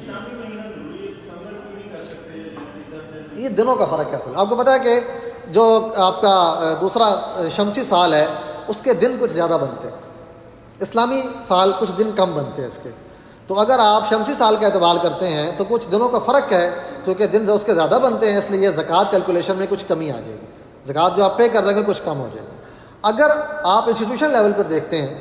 یہ دنوں کا فرق ہے. اصل آپ کو پتہ ہے کہ جو آپ کا دوسرا شمسی سال ہے اس کے دن کچھ زیادہ بنتے ہیں، اسلامی سال کچھ دن کم بنتے ہیں اس کے. تو اگر آپ شمسی سال کا اعتبار کرتے ہیں تو کچھ دنوں کا فرق ہے، چونکہ دن اس کے زیادہ بنتے ہیں، اس لیے زکوٰۃ کیلکولیشن میں کچھ کمی آ جائے گی، زکوٰۃ جو آپ پے کر رہے ہیں کچھ کم ہو جائے گی. اگر آپ انسٹیٹیوشن لیول پر دیکھتے ہیں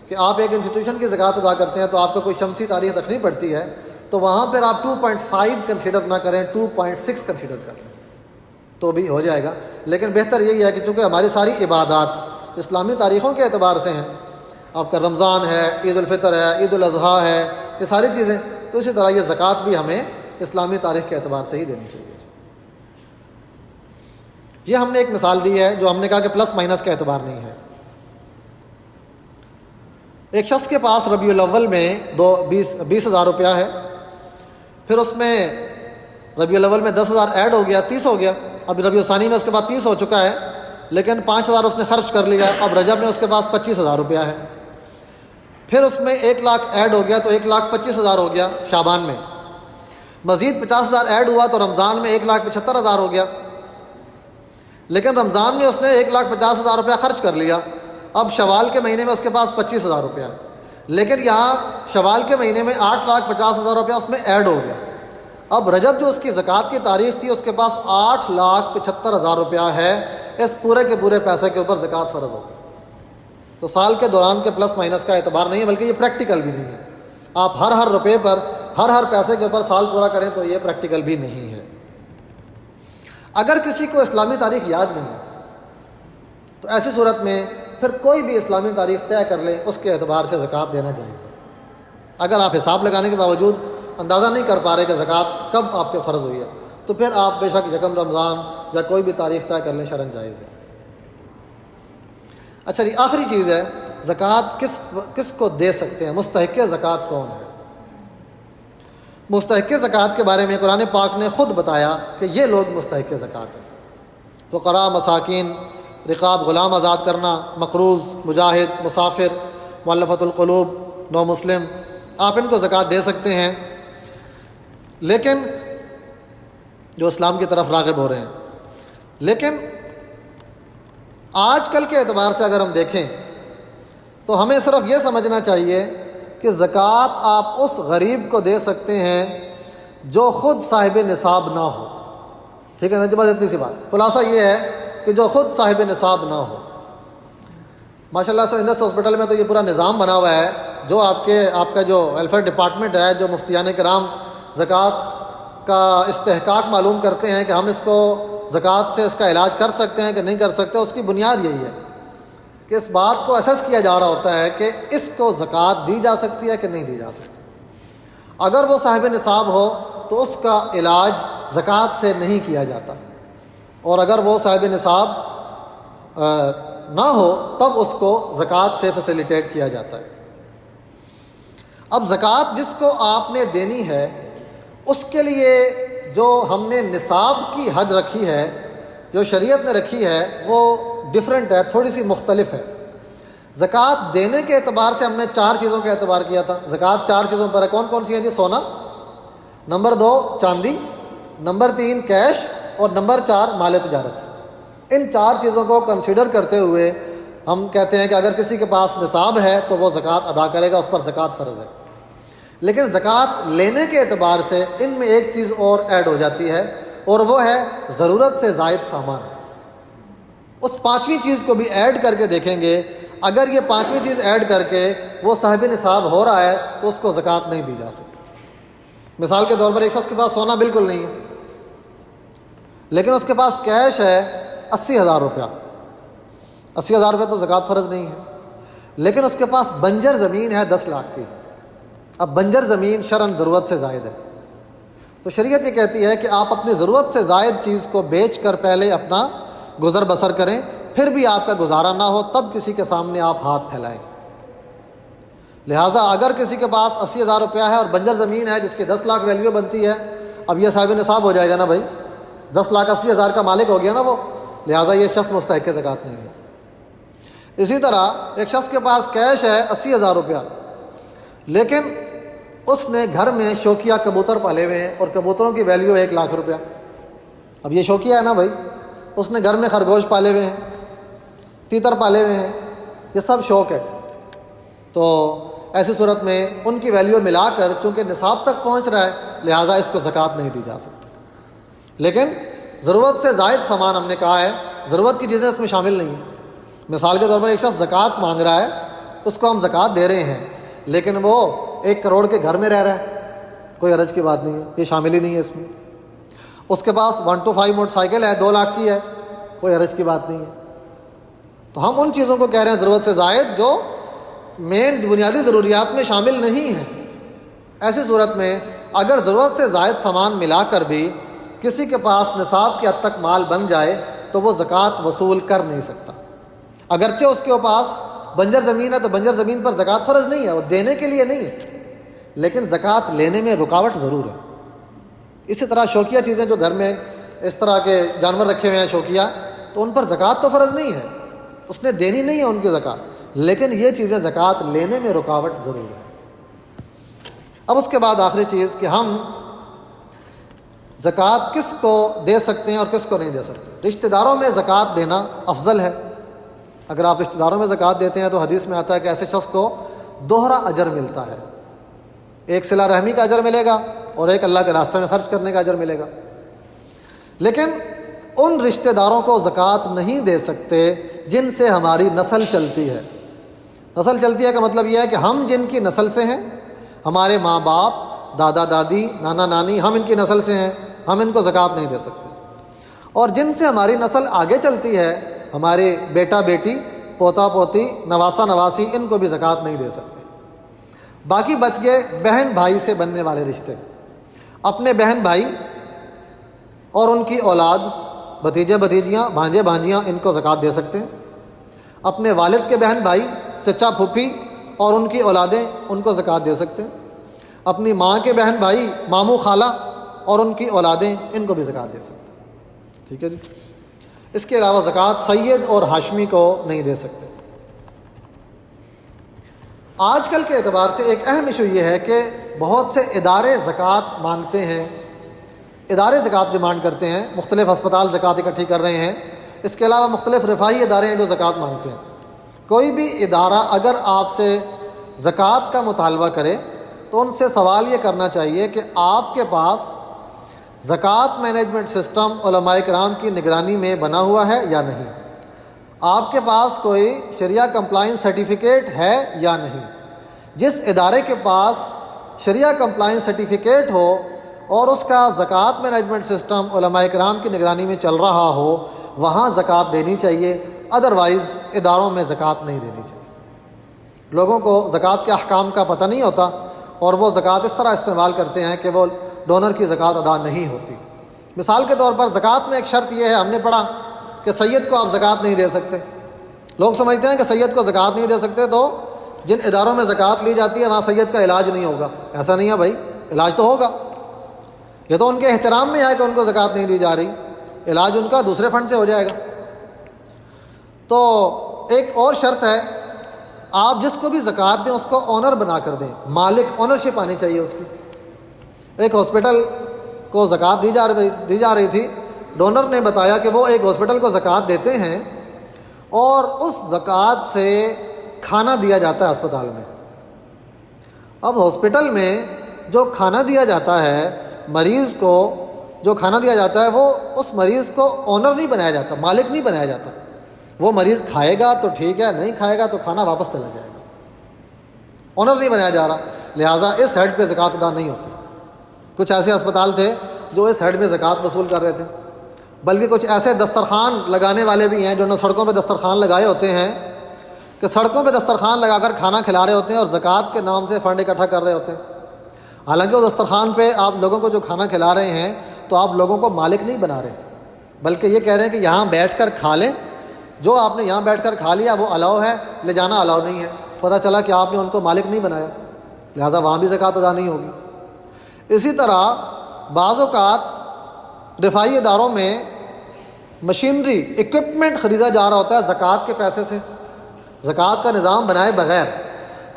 کہ آپ ایک انسٹیٹیوشن کی زکوٰۃ ادا کرتے ہیں تو آپ کو کوئی شمسی تاریخ رکھنی پڑتی ہے، تو وہاں پر آپ 2.5 کنسیڈر نہ کریں، 2.6 کنسیڈر کر لیں تو بھی ہو جائے گا. لیکن بہتر یہی ہے کہ چونکہ ہماری ساری عبادات اسلامی تاریخوں کے اعتبار سے ہیں، آپ کا رمضان ہے، عید الفطر ہے، عید الاضحیٰ ہے، یہ ساری چیزیں، تو اسی طرح یہ زکوٰۃ بھی ہمیں اسلامی تاریخ کے اعتبار سے ہی دینی چاہیے. یہ ہم نے ایک مثال دی ہے جو ہم نے کہا کہ پلس مائنس کا اعتبار نہیں ہے. ایک شخص کے پاس ربیع الاول میں 20,000 روپیہ ہے، پھر اس میں ربیع الاول میں 10,000 ایڈ ہو گیا، 30 ہو گیا. اب ربیع الثانی میں اس کے بعد 30 ہو چکا ہے، لیکن 5,000 اس نے خرچ کر لیا. اب رجب میں اس کے پاس 25,000 روپیہ ہے، پھر اس میں 1 لاکھ ایڈ ہو گیا تو 1,25,000 ہو گیا شعبان میں. مزید 50,000 ایڈ ہوا تو رمضان میں 1,75,000 ہو گیا، لیکن رمضان میں اس نے 1,50,000 روپیہ خرچ کر لیا. اب شوال کے مہینے میں اس کے پاس 25,000 روپیہ، لیکن یہاں شوال کے مہینے میں 8,50,000 روپیہ اس میں ایڈ ہو گیا. اب رجب جو اس کی زکوٰۃ کی تاریخ تھی اس کے پاس 8,75,000 روپیہ ہے، اس پورے کے پورے پیسے کے اوپر زکوٰۃ فرض ہوگی. تو سال کے دوران کے پلس مائنس کا اعتبار نہیں ہے، بلکہ یہ پریکٹیکل بھی نہیں ہے. آپ ہر روپے پر ہر پیسے کے اوپر سال پورا کریں تو یہ پریکٹیکل بھی نہیں ہے. اگر کسی کو اسلامی تاریخ یاد نہیں ہے تو ایسی صورت میں پھر کوئی بھی اسلامی تاریخ طے کر لیں، اس کے اعتبار سے زکوٰۃ دینا جائز ہے. اگر آپ حساب لگانے کے باوجود اندازہ نہیں کر پا رہے کہ زکوٰۃ کب آپ پہ فرض ہوئی ہے، تو پھر آپ بے شک یکم رمضان یا کوئی بھی تاریخ طے کر لیں، شرعاً جائز ہے۔ اچھا جی، آخری چیز ہے زکوٰۃ کس کو دے سکتے ہیں، مستحق زکوٰۃ کون ہے؟ مستحق زکوٰۃ کے بارے میں قرآن پاک نے خود بتایا کہ یہ لوگ مستحق زکوٰۃ ہیں۔ فقراء، مساکین، رقاب غلام آزاد کرنا، مقروض، مجاہد، مسافر، مؤلفۃ القلوب، نو مسلم، آپ ان کو زکوٰۃ دے سکتے ہیں، لیکن جو اسلام کی طرف راغب ہو رہے ہیں۔ لیکن آج کل کے اعتبار سے اگر ہم دیکھیں تو ہمیں صرف یہ سمجھنا چاہیے کہ زکوٰۃ آپ اس غریب کو دے سکتے ہیں جو خود صاحب نصاب نہ ہو، ٹھیک ہے نا جی، بس اتنی سی بات۔ خلاصہ یہ ہے کہ جو خود صاحب نصاب نہ ہو۔ ماشاءاللہ سے انڈس ہاسپٹل میں تو یہ پورا نظام بنا ہوا ہے، جو آپ کا جو ویلفیئر ڈپارٹمنٹ ہے، جو مفتیان کرام زکوٰۃ کا استحقاق معلوم کرتے ہیں کہ ہم اس کو زکوٰۃ سے اس کا علاج کر سکتے ہیں کہ نہیں کر سکتے، اس کی بنیاد یہی ہے کہ اس بات کو اسیس کیا جا رہا ہوتا ہے کہ اس کو زکوٰۃ دی جا سکتی ہے کہ نہیں دی جا سکتی۔ اگر وہ صاحب نصاب ہو تو اس کا علاج زکوٰۃ سے نہیں کیا جاتا، اور اگر وہ صاحب نصاب نہ ہو تب اس کو زکوٰۃ سے فیسیلیٹیٹ کیا جاتا ہے۔ اب زکوٰۃ جس کو آپ نے دینی ہے اس کے لیے جو ہم نے نصاب کی حد رکھی ہے، جو شریعت نے رکھی ہے، وہ ڈیفرنٹ ہے، تھوڑی سی مختلف ہے۔ زکوٰۃ دینے کے اعتبار سے ہم نے 4 چیزوں کا اعتبار کیا تھا۔ زکوٰۃ 4 چیزوں پر ہے، کون کون سی ہیں جی؟ سونا، نمبر 2 چاندی، نمبر 3 کیش، اور نمبر 4 مال تجارت۔ ان 4 چیزوں کو کنسیڈر کرتے ہوئے ہم کہتے ہیں کہ اگر کسی کے پاس نصاب ہے تو وہ زکوٰۃ ادا کرے گا، اس پر زکوٰۃ فرض ہے۔ لیکن زکوٰۃ لینے کے اعتبار سے ان میں ایک چیز اور ایڈ ہو جاتی ہے، اور وہ ہے ضرورت سے زائد سامان۔ اس 5ویں چیز کو بھی ایڈ کر کے دیکھیں گے، اگر یہ 5ویں چیز ایڈ کر کے وہ صاحب نصاب ہو رہا ہے تو اس کو زکوٰۃ نہیں دی جا سکتی۔ مثال کے طور پر ایک شخص کے پاس سونا بالکل نہیں ہے، لیکن اس کے پاس کیش ہے 80,000 روپیہ۔ 80,000 روپے تو زکوٰۃ فرض نہیں ہے، لیکن اس کے پاس بنجر زمین ہے 10 لاکھ کی۔ اب بنجر زمین شرعاً ضرورت سے زائد ہے، تو شریعت یہ کہتی ہے کہ آپ اپنی ضرورت سے زائد چیز کو بیچ کر پہلے اپنا گزر بسر کریں، پھر بھی آپ کا گزارا نہ ہو تب کسی کے سامنے آپ ہاتھ پھیلائیں۔ لہٰذا اگر کسی کے پاس 80,000 روپیہ ہے اور بنجر زمین ہے جس کی 10 لاکھ ویلیو بنتی ہے، اب یہ صاحب نصاب ہو جائے گا نا بھائی، 10,80,000 کا مالک ہو گیا نا وہ، لہٰذا یہ شخص مستحق زکوٰۃ نہیں ہے۔ اسی طرح ایک شخص کے پاس کیش ہے 80,000 روپیہ، لیکن اس نے گھر میں شوقیہ کبوتر پالے ہوئے ہیں اور کبوتروں کی ویلیو 1 لاکھ روپیہ۔ اب یہ شوقیہ ہے نا بھائی، اس نے گھر میں خرگوش پالے ہوئے ہیں، تیتر پالے ہوئے ہیں، یہ سب شوق ہے۔ تو ایسی صورت میں ان کی ویلیو ملا کر چونکہ نصاب تک پہنچ رہا ہے، لہٰذا اس کو زکوٰۃ نہیں دی جا سکتی۔ لیکن ضرورت سے زائد سامان ہم نے کہا ہے، ضرورت کی چیزیں اس میں شامل نہیں ہیں۔ مثال کے طور پر ایک شخص زکوٰۃ مانگ رہا ہے، اس کو ہم زکوٰۃ دے رہے ہیں، لیکن وہ 1 کروڑ کے گھر میں رہ رہا ہے، کوئی حرج کی بات نہیں ہے، یہ شامل ہی نہیں ہے اس میں۔ اس کے پاس 125 موٹر سائیکل ہے، 2 لاکھ کی ہے، کوئی حرج کی بات نہیں ہے۔ تو ہم ان چیزوں کو کہہ رہے ہیں ضرورت سے زائد جو مین بنیادی ضروریات میں شامل نہیں ہیں۔ ایسی صورت میں اگر ضرورت سے زائد سامان ملا کر بھی کسی کے پاس نصاب کی حد تک مال بن جائے تو وہ زکوٰۃ وصول کر نہیں سکتا۔ اگرچہ اس کے پاس بنجر زمین ہے تو بنجر زمین پر زکوٰۃ فرض نہیں ہے، وہ دینے کے لیے نہیں ہے، لیکن زکوٰۃ لینے میں رکاوٹ ضرور ہے۔ اسی طرح شوقیہ چیزیں جو گھر میں اس طرح کے جانور رکھے ہوئے ہیں شوقیہ، تو ان پر زکوٰۃ تو فرض نہیں ہے، اس نے دینی نہیں ہے ان کی زکوٰۃ، لیکن یہ چیزیں زکوٰۃ لینے میں رکاوٹ ضرور ہے۔ اب اس کے بعد آخری چیز کہ ہم زکوٰۃ کس کو دے سکتے ہیں اور کس کو نہیں دے سکتے۔ رشتہ داروں میں زکوٰۃ دینا افضل ہے۔ اگر آپ رشتہ داروں میں زکوٰۃ دیتے ہیں تو حدیث میں آتا ہے کہ ایسے شخص کو دوہرا اجر ملتا ہے، ایک صلہ رحمی کا اجر ملے گا اور ایک اللہ کے راستے میں خرچ کرنے کا اجر ملے گا۔ لیکن ان رشتہ داروں کو زکوٰۃ نہیں دے سکتے جن سے ہماری نسل چلتی ہے۔ نسل چلتی ہے کا مطلب یہ ہے کہ ہم جن کی نسل سے ہیں، ہمارے ماں باپ، دادا دادی، نانا نانی، ہم ان کی نسل سے ہیں، ہم ان کو زکوٰۃ نہیں دے سکتے۔ اور جن سے ہماری نسل آگے چلتی ہے، ہمارے بیٹا بیٹی، پوتا پوتی، نواسا نواسی، ان کو بھی زکوٰۃ نہیں دے سکتے۔ باقی بچ گئے بہن بھائی سے بننے والے رشتے. اپنے بہن بھائی اور ان کی اولاد، بھتیجے بھتیجیاں، بھانجے بھانجیاں، ان کو زکوٰۃ دے سکتے ہیں. اپنے والد کے بہن بھائی، چچا پھوپھی اور ان کی اولادیں، ان کو زکوٰۃ دے سکتے ہیں. اپنی ماں کے بہن بھائی، ماموں خالہ اور ان کی اولادیں، ان کو بھی زکوٰۃ دے سکتے ہیں. ٹھیک ہے جی. اس کے علاوہ زکوٰۃ سید اور ہاشمی کو نہیں دے سکتے. آج کل کے اعتبار سے ایک اہم ایشو یہ ہے کہ بہت سے ادارے زکوٰۃ مانگتے ہیں، ادارے زکوٰۃ ڈیمانڈ کرتے ہیں، مختلف ہسپتال زکوٰۃ اکٹھی کر رہے ہیں. اس کے علاوہ مختلف رفاہی ادارے ہیں جو زکوٰۃ مانگتے ہیں. کوئی بھی ادارہ اگر آپ سے زکوٰۃ کا مطالبہ کرے تو ان سے سوال یہ کرنا چاہیے کہ آپ کے پاس زکوٰۃ مینجمنٹ سسٹم علماء کرام کی نگرانی میں بنا ہوا ہے یا نہیں، آپ کے پاس کوئی شریعہ کمپلائنس سرٹیفکیٹ ہے یا نہیں. جس ادارے کے پاس شریعہ کمپلائنس سرٹیفکیٹ ہو اور اس کا زکوٰۃ مینجمنٹ سسٹم علماء کرام کی نگرانی میں چل رہا ہو، وہاں زکوٰۃ دینی چاہیے. ادروائز اداروں میں زکوٰۃ نہیں دینی چاہیے. لوگوں کو زکوٰۃ کے احکام کا پتہ نہیں ہوتا اور وہ زکوٰۃ اس طرح استعمال کرتے ہیں کہ وہ ڈونر کی زکوٰۃ ادا نہیں ہوتی. مثال کے طور پر زکوٰۃ میں ایک شرط یہ ہے، ہم نے پڑھا کہ سید کو آپ زکوٰۃ نہیں دے سکتے. لوگ سمجھتے ہیں کہ سید کو زکوٰۃ نہیں دے سکتے تو جن اداروں میں زکوٰۃ لی جاتی ہے وہاں سید کا علاج نہیں ہوگا. ایسا نہیں ہے بھائی، علاج تو ہوگا. یہ تو ان کے احترام میں ہے کہ ان کو زکوٰۃ نہیں دی جا رہی، علاج ان کا دوسرے فنڈ سے ہو جائے گا. تو ایک اور شرط ہے، آپ جس کو بھی زکوٰۃ دیں اس کو آنر بنا کر دیں، مالک، آنرشپ آنی چاہیے اس کی. ایک ہاسپٹل کو زکوٰۃ دی جا رہی تھی. ڈونر نے بتایا کہ وہ ایک ہاسپٹل کو زکوٰۃ دیتے ہیں اور اس زکوٰۃ سے کھانا دیا جاتا ہے ہسپتال میں. اب ہاسپٹل میں جو کھانا دیا جاتا ہے مریض کو، جو کھانا دیا جاتا ہے وہ اس مریض کو آنر نہیں بنایا جاتا، مالک نہیں بنایا جاتا. وہ مریض کھائے گا تو ٹھیک ہے، نہیں کھائے گا تو کھانا واپس چلا جائے گا. آنر نہیں بنایا جا رہا، لہٰذا اس ہیڈ پہ زکوٰۃ ادا نہیں ہوتی. کچھ ایسے ہسپتال تھے جو اس ہیڈ میں زکوٰۃ وصول کر رہے تھے، بلکہ کچھ ایسے دسترخوان لگانے والے بھی ہیں جنہوں نے سڑکوں پہ دسترخوان لگائے ہوتے ہیں کہ سڑکوں پہ دسترخوان لگا کر کھانا کھلا رہے ہوتے ہیں اور زکوٰۃ کے نام سے فنڈ اکٹھا کر رہے ہوتے ہیں. حالانکہ وہ دسترخوان پہ آپ لوگوں کو جو کھانا کھلا رہے ہیں تو آپ لوگوں کو مالک نہیں بنا رہے، بلکہ یہ کہہ رہے ہیں کہ یہاں بیٹھ کر کھا لیں، جو آپ نے یہاں بیٹھ کر کھا لیا وہ الاؤ ہے، لے جانا الاؤ نہیں ہے. پتہ چلا کہ آپ نے ان کو مالک نہیں بنایا، لہٰذا وہاں بھی زکوٰۃ ادا نہیں ہوگی. اسی طرح بعض اوقات رفاہی اداروں میں مشینری، اکوپمنٹ خریدا جا رہا ہوتا ہے زکوٰۃ کے پیسے سے، زکوٰۃ کا نظام بنائے بغیر.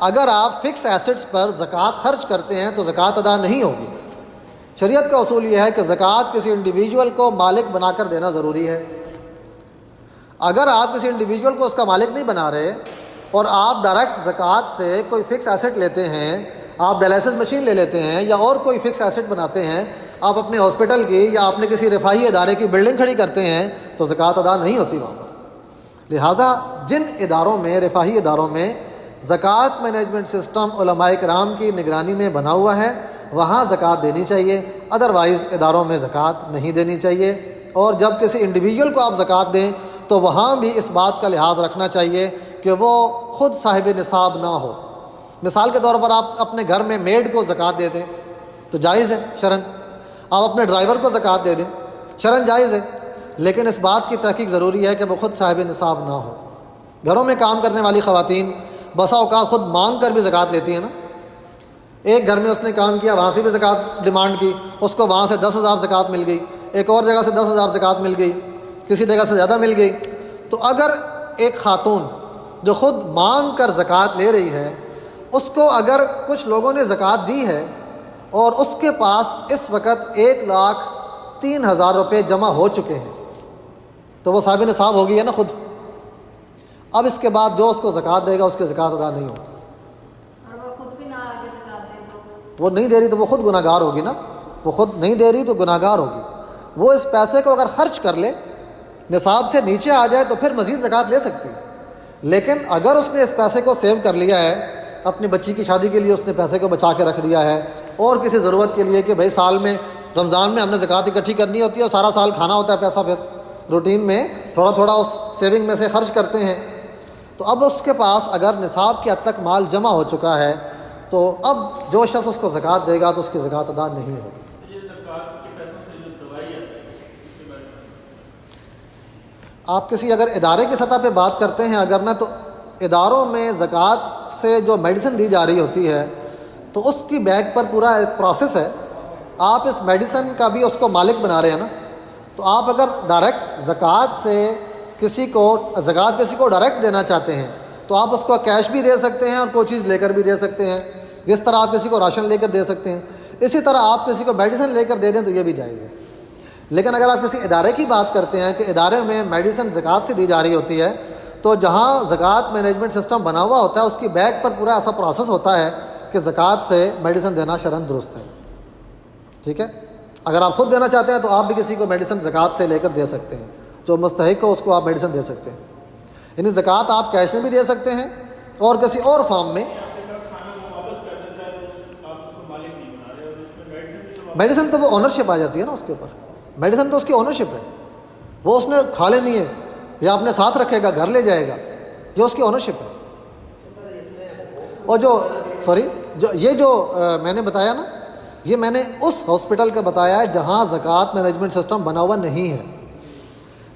اگر آپ فکس ایسٹس پر زکوٰۃ خرچ کرتے ہیں تو زکوٰۃ ادا نہیں ہوگی. شریعت کا اصول یہ ہے کہ زکوٰۃ کسی انڈیویجول کو مالک بنا کر دینا ضروری ہے. اگر آپ کسی انڈیویجول کو اس کا مالک نہیں بنا رہے اور آپ ڈائریکٹ زکوٰۃ سے کوئی فکس ایسٹ لیتے ہیں، آپ ڈائلیسس مشین لے لیتے ہیں یا اور کوئی فکس ایسٹ بناتے ہیں، آپ اپنے ہاسپٹل کی یا اپنے کسی رفاہی ادارے کی بلڈنگ کھڑی کرتے ہیں تو زکوٰۃ ادا نہیں ہوتی وہاں پر. لہٰذا جن اداروں میں، رفاہی اداروں میں زکوٰۃ مینجمنٹ سسٹم علماء کرام کی نگرانی میں بنا ہوا ہے وہاں زکوٰۃ دینی چاہیے، ادروائز اداروں میں زکوٰۃ نہیں دینی چاہیے. اور جب کسی انڈیویجول کو آپ زکوٰۃ دیں تو وہاں بھی اس بات کا لحاظ رکھنا چاہیے کہ وہ خود صاحب نصاب نہ ہو. مثال کے طور پر آپ اپنے گھر میں میڈ کو زکوٰۃ دے دیں تو جائز ہے شرعاً. آپ اپنے ڈرائیور کو زکوٰۃ دے دیں شرعاً جائز ہے، لیکن اس بات کی تحقیق ضروری ہے کہ وہ خود صاحب نصاب نہ ہو. گھروں میں کام کرنے والی خواتین بسا اوقات خود مانگ کر بھی زکوٰۃ لیتی ہیں نا. ایک گھر میں اس نے کام کیا، وہاں سے بھی زکوٰۃ ڈیمانڈ کی، اس کو وہاں سے 10,000 زکوٰۃ مل گئی، ایک اور جگہ سے 10,000 زکوٰۃ مل گئی، کسی جگہ سے زیادہ مل گئی. تو اگر ایک خاتون جو خود مانگ کر زکوٰۃ لے رہی ہے، اس کو اگر کچھ لوگوں نے زکوٰۃ دی ہے اور اس کے پاس اس وقت 1,03,000 روپے جمع ہو چکے ہیں تو وہ صاحب نصاب ہو گئی ہے نا خود. اب اس کے بعد جو اس کو زکوٰۃ دے گا اس کی زکوٰۃ ادا نہیں ہوگی. اور وہ خود بھی نہ آگے زکوٰۃ دے تو وہ نہیں دے رہی تو وہ خود گناہ گار ہوگی نا. وہ خود نہیں دے رہی تو گناہ گار ہوگی. وہ اس پیسے کو اگر خرچ کر لے، نصاب سے نیچے آ جائے تو پھر مزید زکوٰۃ لے سکتی ہے. لیکن اگر اس نے اس پیسے کو سیو کر لیا ہے، اپنی بچی کی شادی کے لیے اس نے پیسے کو بچا کے رکھ دیا ہے، اور کسی ضرورت کے لیے کہ بھائی سال میں رمضان میں ہم نے زکوٰۃ اکٹھی کرنی ہوتی ہے اور سارا سال کھانا ہوتا ہے پیسہ، پھر روٹین میں تھوڑا تھوڑا اس سیونگ میں سے خرچ کرتے ہیں، تو اب اس کے پاس اگر نصاب کی حد تک مال جمع ہو چکا ہے تو اب جو شخص اس کو زکوٰۃ دے گا تو اس کی زکوٰۃ ادا نہیں ہوگی۔ آپ کسی اگر ادارے کی سطح پہ بات کرتے ہیں اگر نہ، تو اداروں میں زکوٰۃ سے جو میڈیسن دی جا رہی ہوتی ہے تو اس کی بیک پر پورا ایک پروسیس ہے، آپ اس میڈیسن کا بھی اس کو مالک بنا رہے ہیں نا، تو آپ اگر ڈائریکٹ زکوٰۃ کسی کو ڈائریکٹ دینا چاہتے ہیں تو آپ اس کو کیش بھی دے سکتے ہیں اور کوئی چیز لے کر بھی دے سکتے ہیں، جس طرح آپ کسی کو راشن لے کر دے سکتے ہیں، اسی طرح آپ کسی کو میڈیسن لے کر دے دیں تو یہ بھی جائز ہے۔ لیکن اگر آپ کسی ادارے کی بات کرتے ہیں کہ ادارے میں میڈیسن زکوٰۃ سے دی جا رہی ہوتی ہے، تو جہاں زکوٰۃ مینجمنٹ سسٹم بنا ہوا ہوتا ہے اس کی بیک پر پورا ایسا پروسیس ہوتا ہے کہ زکوٰۃ سے میڈیسن دینا شرعاً درست ہے، ٹھیک ہے۔ اگر آپ خود دینا چاہتے ہیں تو آپ بھی کسی کو میڈیسن زکوٰۃ سے لے کر دے سکتے ہیں، جو مستحق ہو اس کو آپ میڈیسن دے سکتے ہیں، یعنی زکوٰۃ آپ کیش میں بھی دے سکتے ہیں اور کسی اور فارم میں۔ میڈیسن تو وہ اونرشپ آ جاتی ہے نا اس کے اوپر، میڈیسن تو اس کی اونرشپ ہے، وہ اس نے کھا لینی ہے یا اپنے ساتھ رکھے گا، گھر لے جائے گا، یہ اس کی اونرشپ ہے۔ اور جو میں نے بتایا نا، یہ میں نے اس ہاسپٹل کا بتایا ہے جہاں زکوٰۃ مینجمنٹ سسٹم بنا ہوا نہیں ہے۔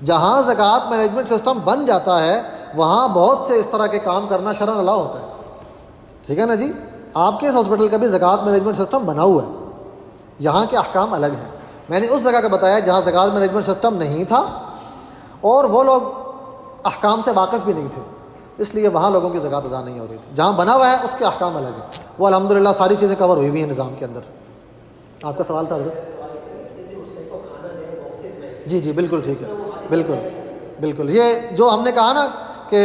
جہاں زکوٰۃ مینجمنٹ سسٹم بن جاتا ہے وہاں بہت سے اس طرح کے کام کرنا شرعاً الاؤ ہوتا ہے، ٹھیک ہے نا جی۔ آپ کے اس ہاسپٹل کا بھی زکوٰۃ مینجمنٹ سسٹم بنا ہوا ہے، یہاں کے احکام الگ ہیں۔ میں نے اس جگہ کا بتایا جہاں زکوٰۃ مینجمنٹ سسٹم نہیں تھا اور وہ لوگ احکام سے واقف بھی نہیں تھے، اس لیے وہاں لوگوں کی زکوٰۃ ادا نہیں ہو رہی تھی۔ جہاں بنا ہوا ہے اس کے احکام الگ ہیں، وہ الحمدللہ ساری چیزیں کور ہوئی ہوئی ہیں نظام کے اندر۔ آپ کا سوال تھا حضرت؟ جی بالکل ٹھیک ہے، بالکل یہ جو ہم نے کہا نا کہ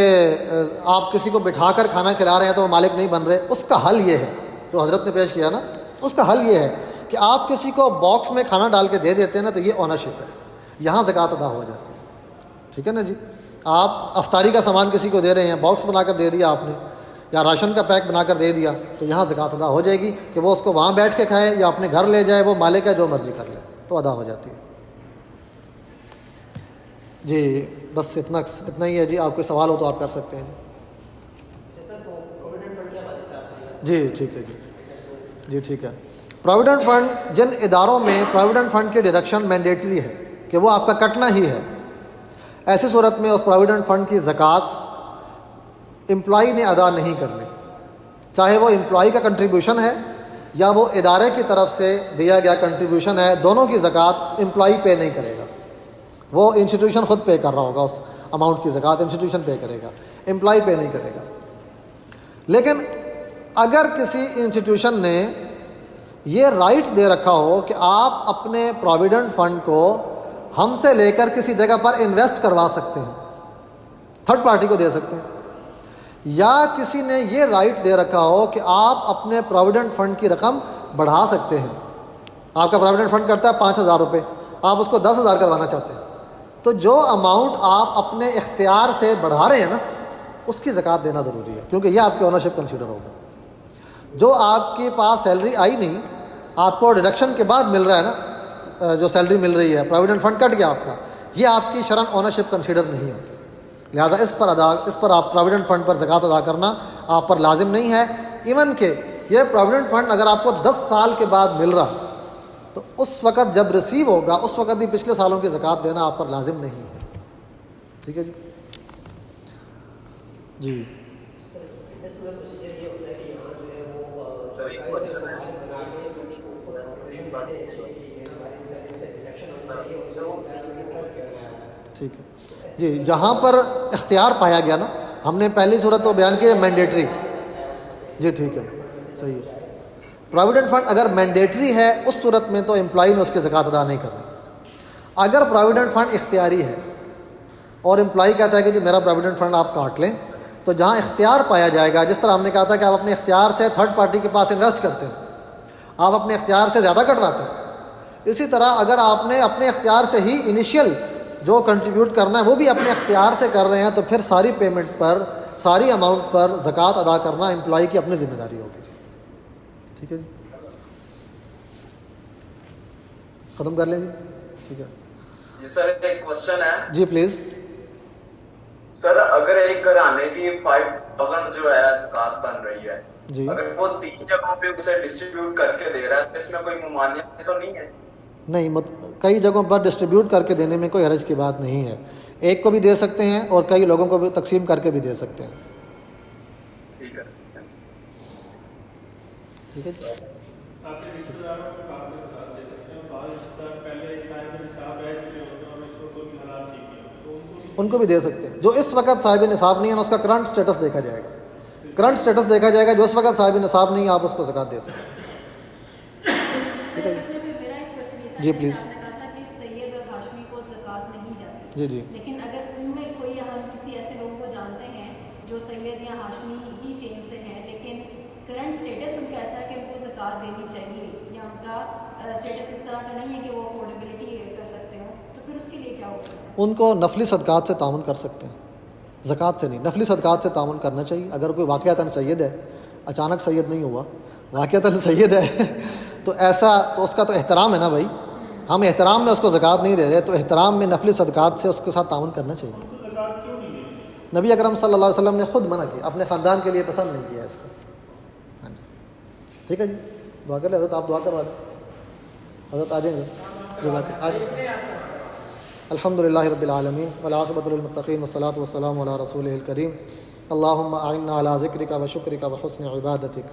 آپ کسی کو بٹھا کر کھانا کھلا رہے ہیں تو وہ مالک نہیں بن رہے، اس کا حل یہ ہے جو حضرت نے پیش کیا نا، اس کا حل یہ ہے کہ آپ کسی کو باکس میں کھانا ڈال کے دے دیتے ہیں نا تو یہ اونرشپ ہے، یہاں زکوٰۃ ادا ہو جاتی ہے، ٹھیک ہے نا جی۔ آپ افطاری کا سامان کسی کو دے رہے ہیں، باکس بنا کر دے دیا آپ نے یا راشن کا پیک بنا کر دے دیا تو یہاں زکوٰۃ ادا ہو جائے گی کہ وہ اس کو وہاں بیٹھ کے کھائے یا اپنے گھر لے جائے، وہ مالک ہے جو مرضی کر لے تو ادا ہو جاتی ہے۔ جی بس اتنا ہی ہے جی، آپ کوئی سوال ہو تو آپ کر سکتے ہیں جی۔ ٹھیک ہے جی ٹھیک ہے۔ پروویڈنٹ فنڈ، جن اداروں میں پروویڈنٹ فنڈ کی ڈیڈکشن مینڈیٹری ہے کہ وہ آپ کا کٹنا ہی ہے، ایسی صورت میں اس پروویڈنٹ فنڈ کی زکوٰۃ امپلائی نے ادا نہیں کرنی، چاہے وہ امپلائی کا کنٹریبیوشن ہے یا وہ ادارے کی طرف سے دیا گیا کنٹریبیوشن ہے، دونوں کی زکوٰۃ امپلائی پے نہیں کرے گا، وہ انسٹیٹیوشن خود پے کر رہا ہوگا، اس اماؤنٹ کی زکوٰۃ انسٹیٹیوشن پے کرے گا، امپلائی پے نہیں کرے گا۔ لیکن اگر کسی انسٹیٹیوشن نے یہ رائٹ دے رکھا ہو کہ آپ اپنے پروویڈنٹ فنڈ کو ہم سے لے کر کسی جگہ پر انویسٹ کروا سکتے ہیں، تھرڈ پارٹی کو دے سکتے ہیں، یا کسی نے یہ رائٹ دے رکھا ہو کہ آپ اپنے پروویڈنٹ فنڈ کی رقم بڑھا سکتے ہیں، آپ کا پروویڈنٹ فنڈ کرتا ہے 5,000 روپے، آپ اس کو 10,000 کروانا چاہتے ہیں، تو جو اماؤنٹ آپ اپنے اختیار سے بڑھا رہے ہیں نا اس کی زکوٰۃ دینا ضروری ہے، کیونکہ یہ آپ کی اونرشپ کنسیڈر ہوگا۔ جو آپ کے پاس سیلری آئی نہیں، آپ کو ڈیڈکشن کے بعد مل رہا ہے نا، جو سیلری مل رہی ہے، پروویڈنٹ فنڈ کٹ گیا آپ کا، یہ آپ کی شرعاً اونرشپ کنسیڈر نہیں ہوتی، لہٰذا اس پر آپ پروویڈنٹ فنڈ پر زکوٰۃ ادا کرنا آپ پر لازم نہیں ہے۔ ایون کہ یہ پروویڈنٹ فنڈ اگر آپ کو 10 سال کے بعد مل رہا تو اس وقت جب ریسیو ہوگا اس وقت بھی پچھلے سالوں کی زکوٰۃ دینا آپ پر لازم نہیں ہے، ٹھیک ہے جی۔ جی ٹھیک ہے جی، جہاں پر اختیار پایا گیا نا، ہم نے پہلی صورت تو بیان کی ہے مینڈیٹری، جی ٹھیک ہے صحیح ہے۔ پروویڈنٹ فنڈ اگر مینڈیٹری ہے اس صورت میں تو امپلائی نے اس کی زکوٰۃ ادا نہیں کرنی۔ اگر پروویڈنٹ فنڈ اختیاری ہے اور امپلائی کہتا ہے کہ جی میرا پروویڈنٹ فنڈ آپ کاٹ لیں، تو جہاں اختیار پایا جائے گا، جس طرح ہم نے کہا تھا کہ آپ اپنے اختیار سے تھرڈ پارٹی کے پاس انویسٹ کرتے ہیں، آپ اپنے اختیار سے زیادہ کٹواتے ہیں، اسی طرح اگر آپ نے اپنے اختیار سے ہی انیشیل جو کنٹریبیوٹ کرنا ہے وہ بھی اپنے اختیار سے کر رہے ہیں تو پھر ساری پیمنٹ پر، ساری اماؤنٹ پر زکوٰۃ ادا کرنا امپلائی کی اپنی ذمہ داری ہوگی، ٹھیک ہے جی۔ ختم کر لیں جی، ٹھیک ہے جی سر ایک کوشچن ہے جی پلیز۔ سر اگر ایک گھرانے کی 5,000 جو ہے زکوٰۃ بن رہی ہے جی اگر وہ 3 جگہوں پہ اسے ڈسٹریبیوٹ کر کے دے رہا ہے تو اس میں کوئی ممانعت تو نہیں ہے؟ نہیں، کئی جگہوں پر ڈسٹریبیوٹ کر کے دینے میں کوئی حرج کی بات نہیں ہے. ایک کو بھی دے سکتے ہیں اور کئی لوگوں کو بھی تقسیم کر کے بھی دے سکتے ہیں. ٹھیک ہے. ٹھیک ہے جی. آپ کے رشتہ داروں کو کافی بتا دے سکتے ہیں. بعض رشتہ دار پہلے صاحب نصاب رہ چکے ہوتے ہیں اور اس وقت بھی حالات ٹھیک نہیں ہوتے تو ان کو بھی دے سکتے ہیں. جو اس وقت صاحب نصاب نہیں ہے اس کا کرنٹ سٹیٹس دیکھا جائے گا. کرنٹ سٹیٹس دیکھا جائے گا. جو اس وقت صاحب نصاب نہیں ہے آپ اس کو زکوٰۃ دے سکتے ہیں. سر اس میں بھی میرا ایک کوشچن یہ تھا جی کہ پلیز. آپ نے کہا تھا کہ سید اور ہاشمی کو زکوٰۃ نہیں جاتی. جی جی. لیکن اگر ان میں کوئی ہم کسی ایسے لوگوں کو جانتے ہیں جو سید یا ہاشمی ہی چین سے ہیں لیکن کرنٹ اسٹیٹس ان کا ایسا ہے کہ ان کو زکوٰۃ دینی چاہیے یا ان کا اسٹیٹس اس طرح کا نہیں ہے کہ وہ افورڈیبلٹی کر سکتے ہوں تو پھر اس کے لیے کیا ہوگا؟ ان کو نفلی صدقات سے تعاون کر سکتے ہیں. زکوٰۃ سے نہیں، نفلی صدقات سے تعاون کرنا چاہیے. اگر کوئی واقعتاً سید ہے، اچانک سید نہیں ہوا، واقعتاً سید ہے تو ایسا تو اس کا تو احترام ہے نا بھائی. ہم احترام میں اس کو زکوٰۃ نہیں دے رہے تو احترام میں نفلی صدقات سے اس کے ساتھ تعاون کرنا چاہیے. نبی اکرم صلی اللہ علیہ وسلم نے خود منع کیا، اپنے خاندان کے لیے پسند نہیں کیا اس کو. ہاں جی ٹھیک ہے جی. دعا کر لیں حضرت. آپ دعا کروا دیں. حضرت آ جائیں گے. جزاک اللہ. الحمد للہ رب العالمین والعاقبۃ للمتقین والصلاۃ والسلام علی رسولہ الکریم. اللہم اعنا علی ذکرک و شکرک و حسن عبادتک.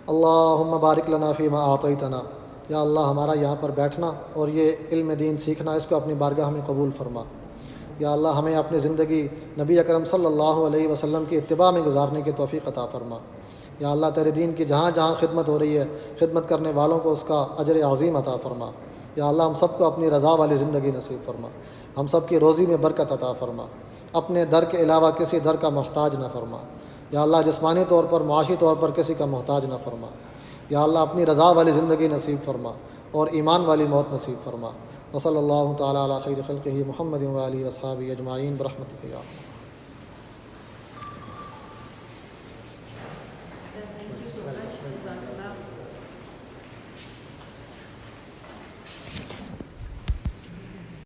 اللہم بارک لنا فیما اعطیتنا. یا اللہ ہمارا یہاں پر بیٹھنا اور یہ علم دین سیکھنا اس کو اپنی بارگاہ میں قبول فرما. یا اللہ ہمیں اپنی زندگی نبی اکرم صلی اللہ علیہ وسلم کی اتباع میں گزارنے کی توفیق عطا فرما. یا اللہ تیرے دین کی جہاں جہاں خدمت ہو رہی ہے خدمت کرنے والوں کو اس کا اجر عظیم عطا فرما. یا اللہ ہم سب کو اپنی رضا والی زندگی نصیب فرما. ہم سب کی روزی میں برکت عطا فرما. اپنے در کے علاوہ کسی در کا محتاج نہ فرما. یا اللہ جسمانی طور پر معاشی طور پر کسی کا محتاج نہ فرما. یا اللہ اپنی رضا والی زندگی نصیب فرما اور ایمان والی موت نصیب فرما. وصلی اللہ تعالیٰ علی خیر خلقہ محمد و آلہ وصحبہ اجمعین برحمتک یا اللہ. Sir, thank you so much. Jazakallah.